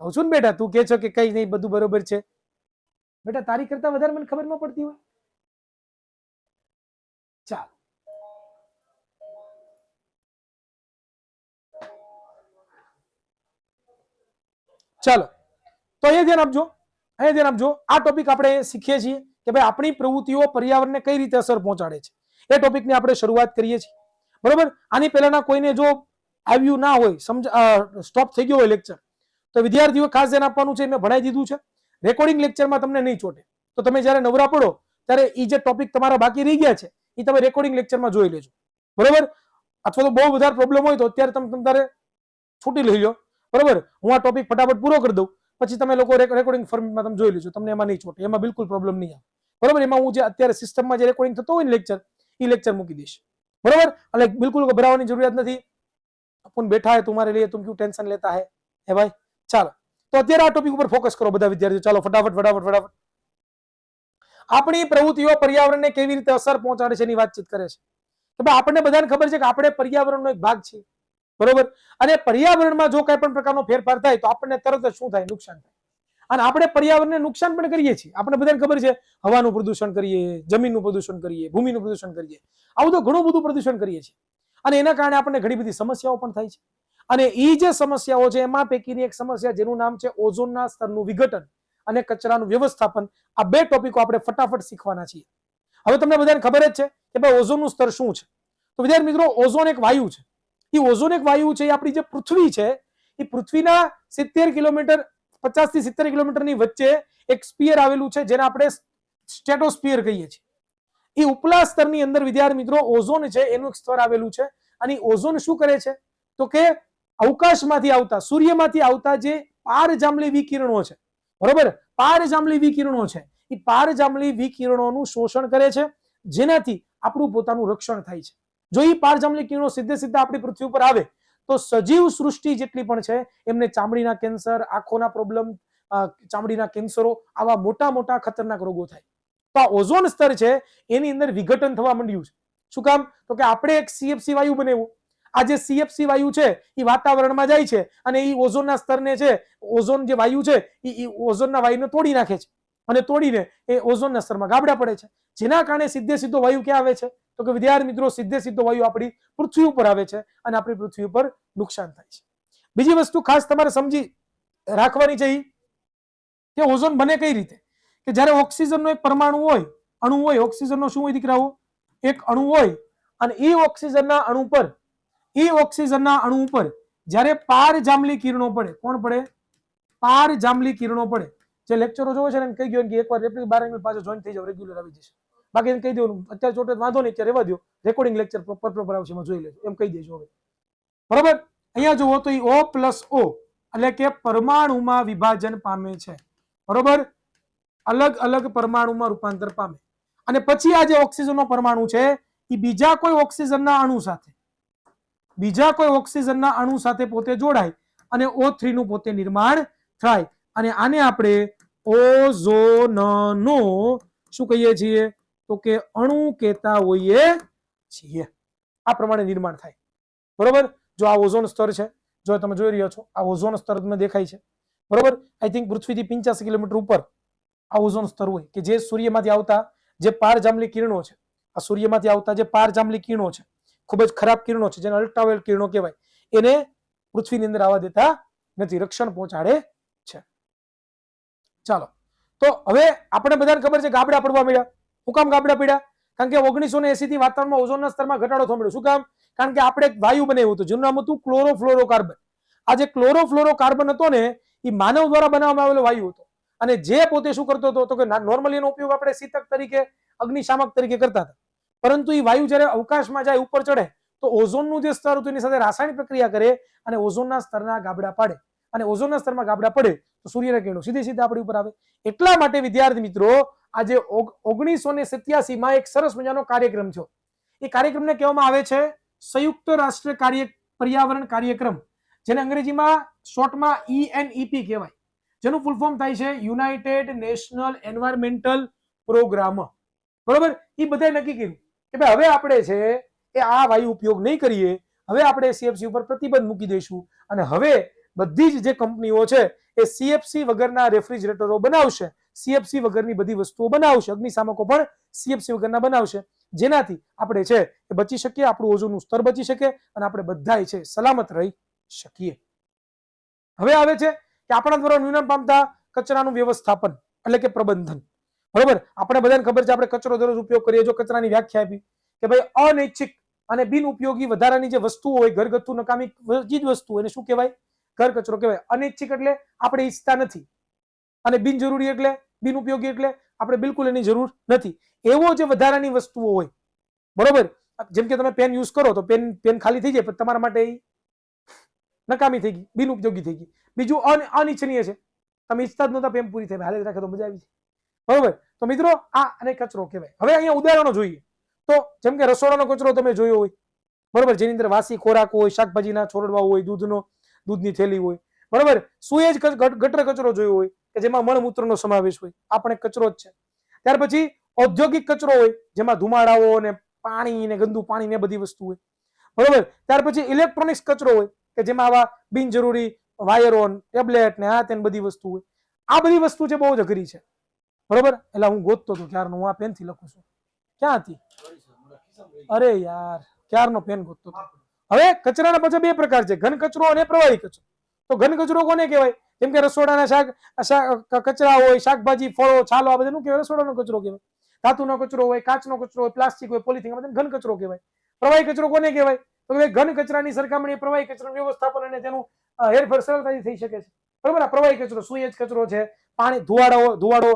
કહું છું ને બેટા, તું કે છો કે કઈ નહીં બધું બરોબર છે, બેટા તારી કરતા વધારે મને ખબર ન પડતી હોય. ચાલ ચાલો, તો અહીંયા ધ્યાન આપજો. આ ટોપિક આપણે શીખીએ છીએ કે ભાઈ આપણી પ્રવૃત્તિઓ પર્યાવરણને કઈ રીતે અસર પહોંચાડે છે. એ ટોપિકની આપણે શરૂઆત કરીએ છીએ. બરોબર, આની પહેલાના કોઈને જો આવ્યું ના હોય, સ્ટોપ થઈ ગયો હોય લેક્ચર, તો વિદ્યાર્થીઓ ખાસ ધ્યાન આપવાનું છે. મેં ભણાવી દીધું છે, રેકોર્ડિંગ લેક્ચરમાં તમને નહીં ચોટે. તો તમે જ્યારે નવરા પડો ત્યારે એ જે ટોપિક તમારા બાકી રહી ગયા છે એ તમે રેકોર્ડિંગ લેક્ચરમાં જોઈ લેજો. બરોબર, અથવા તો બહુ વધારે પ્રોબ્લેમ હોય તો અત્યારે તમે તમારે છૂટી લઈ લો. બરોબર, હું આ ટોપિક ફટાફટ પૂરો કરી દઉં પછી તમે લોકો રેકોર્ડિંગ ફોર્મેટમાં તમે જોઈ લેજો, તમને એમાં નહીં ચોટે, એમાં બિલકુલ પ્રોબ્લેમ નહીં આવે. બરોબર, એમાં હું જે અત્યારે સિસ્ટમમાં જે રેકોર્ડિંગ થતો હોય ને લેક્ચર, એ લેક્ચર મૂકી દઈશ. બરોબર, એટલે બિલકુલ ગભરાવાની જરૂરિયાત નથી. अपन बैठा है तुम्हारे लिए, तुम क्यों टेंशन लेता है भाई. ચાલો, તો અત્યારે આ ટોપિક ઉપર ફોકસ કરો બધા વિદ્યાર્થીઓ. ચાલો ફટાફટ. આપણી પ્રવૃત્તિઓ પર્યાવરણને કેવી રીતે અસર પહોંચાડે છે એની વાતચીત કરે છે. કે ભાઈ આપણને બધાને ખબર છે કે આપણે પર્યાવરણનો એક ભાગ છીએ. બરોબર, અને પર્યાવરણમાં જો કઈ પણ પ્રકારનો ફેરફાર થાય તો આપણને તરત જ શું થાય? નુકસાન થાય. અને આપણે પર્યાવરણને નુકસાન પણ કરીએ છીએ. આપણે બધાને ખબર છે, હવાનું પ્રદૂષણ કરીએ, જમીનનું પ્રદૂષણ કરીએ, ભૂમિનું પ્રદૂષણ કરીએ, આવું તો ઘણું બધું પ્રદૂષણ કરીએ છીએ. અને એના કારણે આપણને ઘણી બધી સમસ્યાઓ પણ થાય છે. અને એ જે સમસ્યાઓ છે એમાં પૈકીની એક સમસ્યા જેનું નામ છે ઓઝોનના સ્તરનું વિઘટન અને કચરાનું વ્યવસ્થાપન. આ બે ટોપિકો આપણે ફટાફટ શીખવાના છીએ. હવે તમને બધાને ખબર જ છે કે ભાઈ ઓઝોનનું સ્તર શું છે. તો વિદ્યાર્થી મિત્રો, ઓઝોન એક વાયુ છે. એ ઓઝોન એક વાયુ છે, એ આપણી જે પૃથ્વી છે એ પૃથ્વીના 70 કિલોમીટર 50 થી 70 કિલોમીટરની વચ્ચે એક સ્ફિયર આવેલું છે જેને આપણે સ્ટ્રેટોસ્ફિયર કહીએ છીએ. એ ઉપલા સ્તરની અંદર વિદ્યાર્થી મિત્રો ઓઝોન છે એનું એક સ્તર આવેલું છે. અને ઓઝોન શું કરે છે તો કે અવકાશમાંથી આવતા, સૂર્યમાંથી આવતા જે પારજાંબલી વિકિરણો છે, બરોબર, પારજાંબલી વિકિરણો છે, એ પારજાંબલી વિકિરણોનું શોષણ કરે છે, જેનાથી આપણું પોતાનું રક્ષણ થાય છે. જો એ પારજાંબલી કિરણો સીધે સીધા આપણી પૃથ્વી ઉપર આવે તો સજીવ સૃષ્ટિ જેટલી પણ છે એમને ચામડીના કેન્સર, આંખોના પ્રોબ્લેમ, ચામડીના કેન્સરો, આવા મોટા મોટા ખતરનાક રોગો થાય. તો આ ઓઝોન સ્તર છે એની અંદર વિઘટન થવા માંડ્યું છે. શું કામ? તો કે આપણે એક સીએફસી વાયુ બનાવ્યું. આ જે સીએફસી વાયુ છે એ વાતાવરણમાં જાય છે અને એ ઓઝોનના સ્તરને છે, ઓઝોન જે વાયુ છે એ ઓઝોનના વાયુને તોડી નાખે છે અને તોડીને એ ઓઝોનના સ્તરમાં ગાબડા પડે છે. જેના કારણે સીધે સીધો વાયુ ક્યાં આવે છે તો કે વિદ્યાર્થી મિત્રો સીધે સીધો વાયુ આપણી પૃથ્વી ઉપર આવે છે અને આપણી પૃથ્વી ઉપર નુકસાન થાય છે. બીજી વસ્તુ ખાસ તમારે સમજી રાખવાની છે કે ઓઝોન બને કઈ રીતે. કે જ્યારે ઓક્સિજનનો એક પરમાણુ હોય, અણુ હોય, ઓક્સિજનનો શું હોય દીકરાઓ? એક અણુ હોય અને એ ઓક્સિજનના અણુ ઉપર જ્યારે પારજાંબલી કિરણો પડે, કોણ પડે? પારજાંબલી કિરણો પડે. જે લેક્ચરો જોવે છે ને કહી ગયો કે એકવાર રેપ્લિક 12 મિનિટ પાછો જોઈન થઈ જાવ, રેગ્યુલર આવી જશે. બાકી એને કહી દેવાનું અત્યારે ચોટે વાંધો નહીં, અત્યારે રહેવા દો, રેકોર્ડિંગ લેક્ચર પ્રોપર આવશે એમાં જોઈ લેજો, એમ કહી દેજો. હવે બરોબર, અહીંયા જુઓ તો O+O એટલે કે પરમાણુમાં વિભાજન પામે છે. બરોબર, અલગ અલગ પરમાણુમાં રૂપાંતર પામે. અને પછી આ જે ઓક્સિજનનો પરમાણુ છે એ બીજા કોઈ ઓક્સિજનના અણુ સાથે પોતે જોડાય અને O3 નું પોતે નિર્માણ થાય. અને આને આપણે ઓઝોનનો શું કહીએ છીએ તો કે અણુ કહેતા હોઈએ છીએ. આ પ્રમાણે નિર્માણ થાય. બરોબર, જો આ ઓઝોન સ્તર છે, જો તમે જોઈ રહ્યા છો આ ઓઝોન સ્તર તમને દેખાય છે. બરોબર, આઈ થિંક પૃથ્વીથી 85 કિલોમીટર ઉપર આ ઓઝોન સ્તર હોય કે જે સૂર્યમાંથી આવતા જે પારજાંબલી કિરણો છે, આ સૂર્યમાંથી આવતા જે પારજાંબલી કિરણો છે, ખૂબ જ ખરાબ કિરણો છે જેને અલ્ટ્રાવાયોલેટ કિરણો કહેવાય, એને પૃથ્વીની અંદર આવવા દેતા નથી, રક્ષણ પહોંચાડે છે. ચાલો, તો હવે આપણે બધાને ખબર છે ગાબડા પડવા મળ્યા. શું કામ ગાબડા પડ્યા? કારણ કે 1980 થી વાતાવરણમાં ઓઝોનના સ્તરમાં ઘટાડો થવા મળ્યો. શું કામ? કારણ કે આપણે એક વાયુ બનાવ્યું હતું જેનું નામ હતું ક્લોરોફ્લોરોકાર્બન. આ જે ક્લોરોફ્લોરોકાર્બન હતો ને એ માનવ દ્વારા બનાવવામાં આવેલો વાયુ હતો. અને જે પોતે શું કરતો હતો તો કે નોર્મલી એનો ઉપયોગ આપણે શીતક તરીકે, અગ્નિશામક તરીકે કરતા હતા. પરંતુ એ વાયુ જ્યારે અવકાશમાં જાય, ઉપર ચડે તો ઓઝોનનું જે સ્તર હતું એની સાથે રાસાયણિક પ્રક્રિયા કરે અને ઓઝોનના સ્તરના ગાબડા પાડે. અને ઓઝોનના સ્તરમાં ગાબડા પડે તો સૂર્યના કિરણો સીધે સીધા આપણી ઉપર આવે. એટલા માટે વિદ્યાર્થી મિત્રો આજે 1987 માં એક સરસ મજાનો કાર્યક્રમ થયો. એ કાર્યક્રમને કહેવામાં આવે છે સંયુક્ત રાષ્ટ્ર પર્યાવરણ કાર્યક્રમ, જેને અંગ્રેજીમાં શોર્ટમાં ENEP કહેવાય, જેનું ફૂલ ફોર્મ થાય છે યુનાઇટેડ નેશનલ એન્વાયરમેન્ટલ પ્રોગ્રામ. બરોબર, એ બધાએ નક્કી કર્યું કે ભાઈ હવે આપણે છે એ આ વાયુ ઉપયોગ નહીં કરીએ, હવે આપણે CFC ઉપર પ્રતિબંધ મૂકી દઈશું અને હવે બધી જ જે કંપનીઓ છે એ CFC વગરના રેફ્રિજરેટરો બનાવશે, CFC વગરની બધી વસ્તુઓ બનાવશે, અગ્નિશામકો પણ CFC વગરના બનાવશે, જેનાથી આપણે છે એ બચી શકીએ, આપણું ઓઝોનનું સ્તર બચી શકે અને આપણે બધાય છે સલામત રહી શકીએ. હવે આવે છે કે આપણા દ્વારા નિર્માણ પામતા કચરાનું વ્યવસ્થાપન એટલે કે પ્રબંધન. બરોબર, આપણે બધાને ખબર છે આપણે કચરો દરરોજ ઉપયોગ કરીએ. જો કચરાની વ્યાખ્યા આપી કે ભાઈ અનૈચ્છિક અને બિનઉપયોગી વધારાની જે વસ્તુઓ હોય, ઘરગથ્થુ નકામી ચીજ વસ્તુ, એને શું કહેવાય? ઘર કચરો કહેવાય. અનૈચ્છિક એટલે આપણે ઈચ્છતા નથી અને બિનજરૂરી એટલે બિનઉપયોગી એટલે આપણે બિલકુલ એની જરૂર નથી. એવો જે વધારાની વસ્તુઓ હોય, બરોબર, જેમ કે તમે પેન યુઝ કરો તો પેન ખાલી થઈ જાય પણ તમારા માટે નકામી થઈ ગઈ, બિનઉપયોગી થઈ ગઈ. બીજું અનિચ્છનીય છે તમે ઈચ્છતા જ નહોતા પેમ પૂરી થઈ, હાલે રાખે તો મજા આવી જાય, બરોબર. તો મિત્રો આ અને કચરો કહેવાય. હવે અહીંયા ઉદાહરણો જોઈએ તો જેમ કે રસોડાનો કચરો તમે જોયો હોય, બરોબર, જેની અંદર વાસી ખોરાક હોય, શાકભાજીના છોડવા હોય, દૂધની થેલી હોય, બરોબર. સુએજ ગટર કચરો જોયો હોય કે જેમાં મળમૂત્રનો સમાવેશ હોય, આ પણ એક કચરો જ છે. ત્યાર પછી ઔદ્યોગિક કચરો હોય જેમાં ધુમાડાઓ ને પાણી ને ગંદુ પાણી ને બધી વસ્તુ હોય, બરોબર. ત્યાર પછી ઇલેક્ટ્રોનિક્સ કચરો હોય કે જેમાં આવા બિનજરૂરી વાયરો, ટેબ્લેટ ને આ તેન બધી વસ્તુ હોય. આ બધી વસ્તુ છે બહુ જ અઘરી છે, બરોબર. એટલે હું ગોતતો હતો ક્યારનો, હું આ પેન થી લખું છું, ક્યાં હતી, અરે યાર ક્યારનો પેન ગોતતો હતો. હવે કચરાના પાછા બે પ્રકાર છે, ઘન કચરો અને પ્રવાહી કચરો. તો ઘન કચરો કોને કહેવાય? જેમ કે રસોડાના કચરા હોય, શાકભાજી, ફળો, છાલો, આ બધાનું કહેવાય રસોડાનો કચરો કહેવાય. ધાતુનો કચરો હોય, કાચનો કચરો હોય, પ્લાસ્ટિક હોય, પોલિથીન, આ બધા ઘન કચરો કહેવાય. પ્રવાહી કચરો કોને કહેવાય? તો ઘન કચરાની સરખામણીએ પ્રવાહી કચરાનું વ્યવસ્થાપન અને તેનું હેરફેર સરળતાથી થઈ શકે છે, બરોબર. આ પ્રવાહી કચરો સુએજ કચરો છે, પાણી ધુવાડો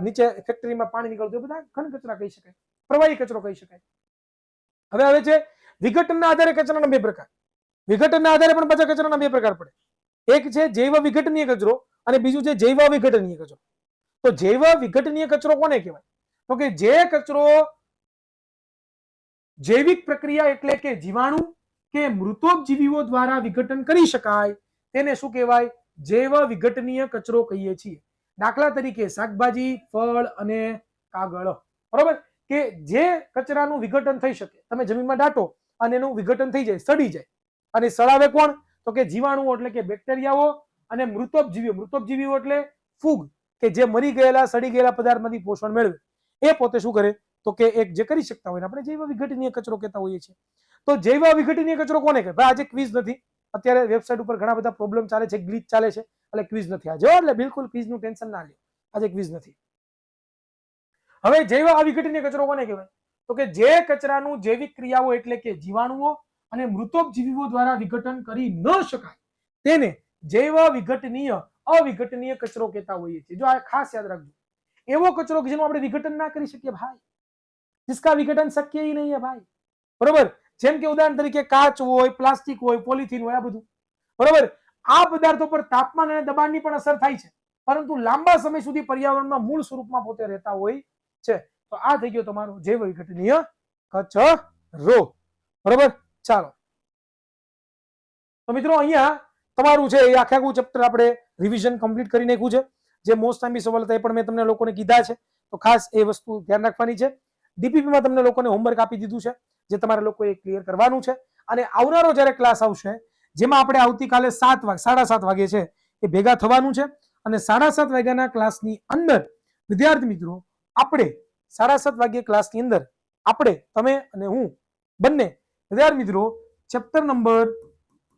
નીચે ફેક્ટરીમાં પાણી નીકળતું, બધા ઘન કચરા કહી શકાય, પ્રવાહી કચરો કહી શકાય. હવે છે વિઘટનના આધારે કચરાના બે પ્રકાર. વિઘટનના આધારે પણ પાછા કચરાના બે પ્રકાર પડે. એક છે જૈવ વિઘટનીય કચરો અને બીજું છે જૈવ વિઘટનીય કચરો. તો જૈવ વિઘટનીય કચરો કોને કહેવાય? તો કે જે કચરો જૈવિક પ્રક્રિયા એટલે કે જીવાણુ કે મૃતોપજીવીઓ દ્વારા વિઘટન કરી શકાય તેને શું કહેવાય? જૈવ વિઘટનીય કચરો કહીએ છીએ. દાખલા તરીકે શાકભાજી, ફળ અને કાગળ, બરોબર. કે જે કચરાનું વિઘટન થઈ શકે, તમે જમીનમાં દાટો અને એનું વિઘટન થઈ જાય, સડી જાય, અને સડાવે કોણ? તો કે જીવાણુઓ એટલે કે બેક્ટેરિયાઓ અને મૃતોપજીવીઓ એટલે ફૂગ કે જે મરી ગયેલા સડી ગયેલા પદાર્થમાંથી પોષણ મેળવે, એ પોતે શું કરે? તો કે એક જે કરી શકતા હોય આપણે જૈવ વિઘટનીય કચરો કહેતા હોઈએ છીએ. તો જૈવ વિઘટનીય કચરો કોને કહેવાય? ભાઈ આજે ક્વિઝ નથી, અત્યારે વેબસાઇટ ઉપર ઘણા બધા પ્રોબ્લેમ ચાલે છે, ગ્લિચ ચાલે છે, એટલે ક્વિઝ નથી આજે, એટલે બિલકુલ ક્વિઝનું ટેન્શન ના લ્યો, આજે ક્વિઝ નથી. હવે જૈવ અવિઘટનીય કચરો કોને કહેવાય? તો કે જે કચરાનું જૈવિક ક્રિયાઓ એટલે કે જીવાણુઓ અને મૃતોપજીવીઓ દ્વારા વિઘટન કરી ન શકાય તેને જૈવ વિઘટનીય અવિઘટનીય કચરો કહેતા હોઈએ છીએ. જો આ ખાસ યાદ રાખજો, એવો કચરો કે જેનું આપણે વિઘટન ના કરી શકીએ ભાઈ, जिसका विघटन शक्य ही नहीं है भाई, बरोबर. જેમ કે ઉદાહરણ તરીકે કાચ હોય, પ્લાસ્ટિક હોય, પોલિથીન હોય, આ બધું, બરોબર. આ પદાર્થો પર તાપમાન અને દબાણની પણ અસર થાય છે, પરંતુ લાંબા સમય સુધી પર્યાવરણમાં મૂળ સ્વરૂપમાં પોતે રહેતા હોય છે. તો આ થઈ ગયો તમારો જૈવ વિઘટનીય કચરો, બરોબર. ચાલો તો મિત્રો અહીંયા તમારું છે એ આખું ચેપ્ટર આપણે રિવિઝન કમ્પ્લીટ કરી નાખ્યું છે. જે મોસ્ટ ટાઈમ સવાલ હતા એ પણ મેં તમને લોકોને કીધા છે, તો ખાસ એ વસ્તુ ધ્યાન રાખવાની છે. ડીપીપીમાં તમને લોકોને હોમવર્ક આપી દીધું છે જે તમારે લોકોએ ક્લિયર કરવાનું છે. અને આવનારો જ્યારે ક્લાસ આવશે જેમાં આપણે આવતીકાલે 7:30 વાગે છે એ ભેગા થવાનું છે. અને 7:30 વાગ્યાના ક્લાસની અંદર વિદ્યાર્થી મિત્રો આપણે 7:30 વાગ્યે ક્લાસની અંદર આપણે તમે અને હું બંને વિદ્યાર્થી મિત્રો ચેપ્ટર નંબર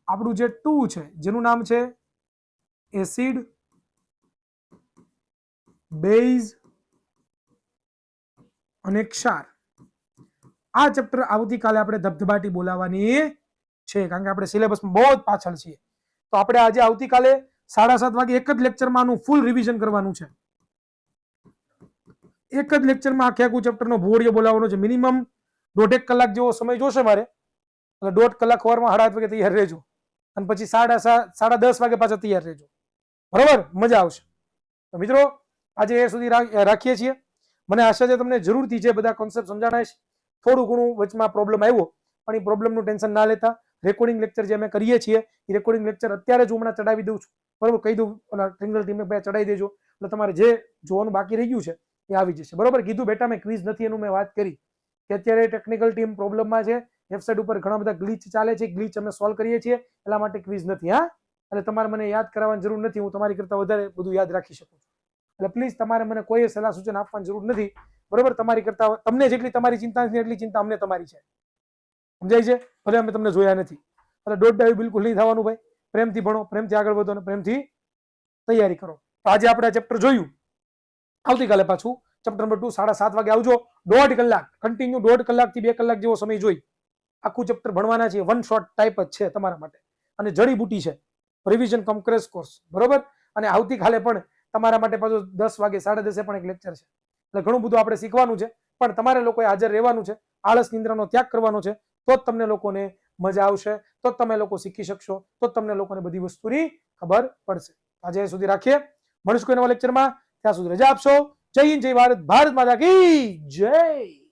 આપણું જે 2 છે જેનું નામ છે એસિડ બેઝ અને ક્ષાર, આ ચેપ્ટર આવતીકાલે આપણે ધબધબાટી બોલાવવાની છે, કારણ કે આપણે સિલેબસમાં બહુ જ પાછળ છીએ. તો આપણે આજે આવતીકાલે 7:30 વાગે એક જ લેક્ચરમાં આનું ફૂલ રિવિઝન કરવાનું છે. એક જ લેક્ચરમાં આખું ચેપ્ટરનો ભોળિયો બોલાવવાનો છે. મિનિમમ 1.5 કલાક જેવો સમય જોશે મારે, એટલે 1.5 કલાક સવારમાં 8:30 વાગે તૈયાર રહેજો અને પછી 10:30 વાગે પાછા તૈયાર રહેજો, બરોબર. મજા આવશે. તો મિત્રો આજે એ સુધી રાખીએ છીએ. મને આશા છે તમને જરૂરથી જે બધા કોન્સેપ્ટ સમજાણા છે. થોડું ઘણું વચમાં પ્રોબ્લેમ આવ્યો પણ એ પ્રોબ્લેમનું ટેન્શન ના લેતા. રેકોર્ડિંગ લેક્ચર જે અમે કરીએ છીએ એ રેકોર્ડિંગ લેક્ચર અત્યારે જ હમણાં ચડાવી દઉં છું, બરોબર. કહી દઉં ઓલા ટ્રિંગલ ટીમને ભાઈ ચડાવી દેજો, એટલે તમારે જે જોવાનું બાકી રહી ગયું છે એ આવી જશે, બરોબર. કીધું બેટા મેં ક્વિઝ નથી એનું મેં વાત કરી કે અત્યારે ટેકનિકલ ટીમ પ્રોબ્લેમમાં છે, વેબસાઇટ ઉપર ઘણા બધા ગ્લિચ ચાલે છે, ગ્લિચ અમે સોલ્વ કરીએ છીએ, એટલા માટે ક્વિઝ નથી. હા, એટલે તમારે મને યાદ કરાવવાની જરૂર નથી, હું તમારી કરતા વધારે બધું યાદ રાખી શકું છું. એટલે પ્લીઝ તમારે મને કોઈ સલાહ સૂચન આપવાની જરૂર નથી, બરોબર. તમારી કરતા તમને જેટલી તમારી ચિંતા નથી એટલી ચિંતા અમને તમારી છે, સમજાય છે? ભલે અમે તમને જોયા નથી, એટલે દોઢ ડાયું બિલકુલ નહીં થવાનું ભાઈ. પ્રેમથી ભણો, પ્રેમથી આગળ વધો અને પ્રેમથી તૈયારી કરો. તો આજે આપણે આ ચેપ્ટર જોયું. આવતીકાલે પાછું ચેપ્ટર નંબર 2 7:30 વાગે આવજો. 1.5 કલાક કન્ટિન્યુ, 1.5 કલાકથી 2 કલાક જેવો સમય જોઈ આખું ચેપ્ટર ભણવાના છે. વન શોટ ટાઈપ જ છે તમારા માટે, અને જડીબુટી છે, રિવિઝન કમ ક્રેશ કોર્સ, બરોબર. અને આવતીકાલે પણ તમારા માટે પાછું 10 વાગે 10:30 પણ એક લેક્ચર છે, એટલે ઘણું બધું આપણે શીખવાનું છે. પણ તમારે લોકોએ હાજર રહેવાનું છે, આળસ નિંદ્રાનો ત્યાગ કરવાનો છે, તો જ તમને લોકોને મજા આવશે, તો જ તમે લોકો શીખી શકશો, તો જ તમને લોકોને બધી વસ્તુની ખબર પડશે. આજે સુધી રાખીએ. મળીશું કોઈ નવા લેક્ચરમાં. ત્યાં સુધી રજા આપશો. જય હિન્દ, જય ભારત, ભારત માતા કી જય.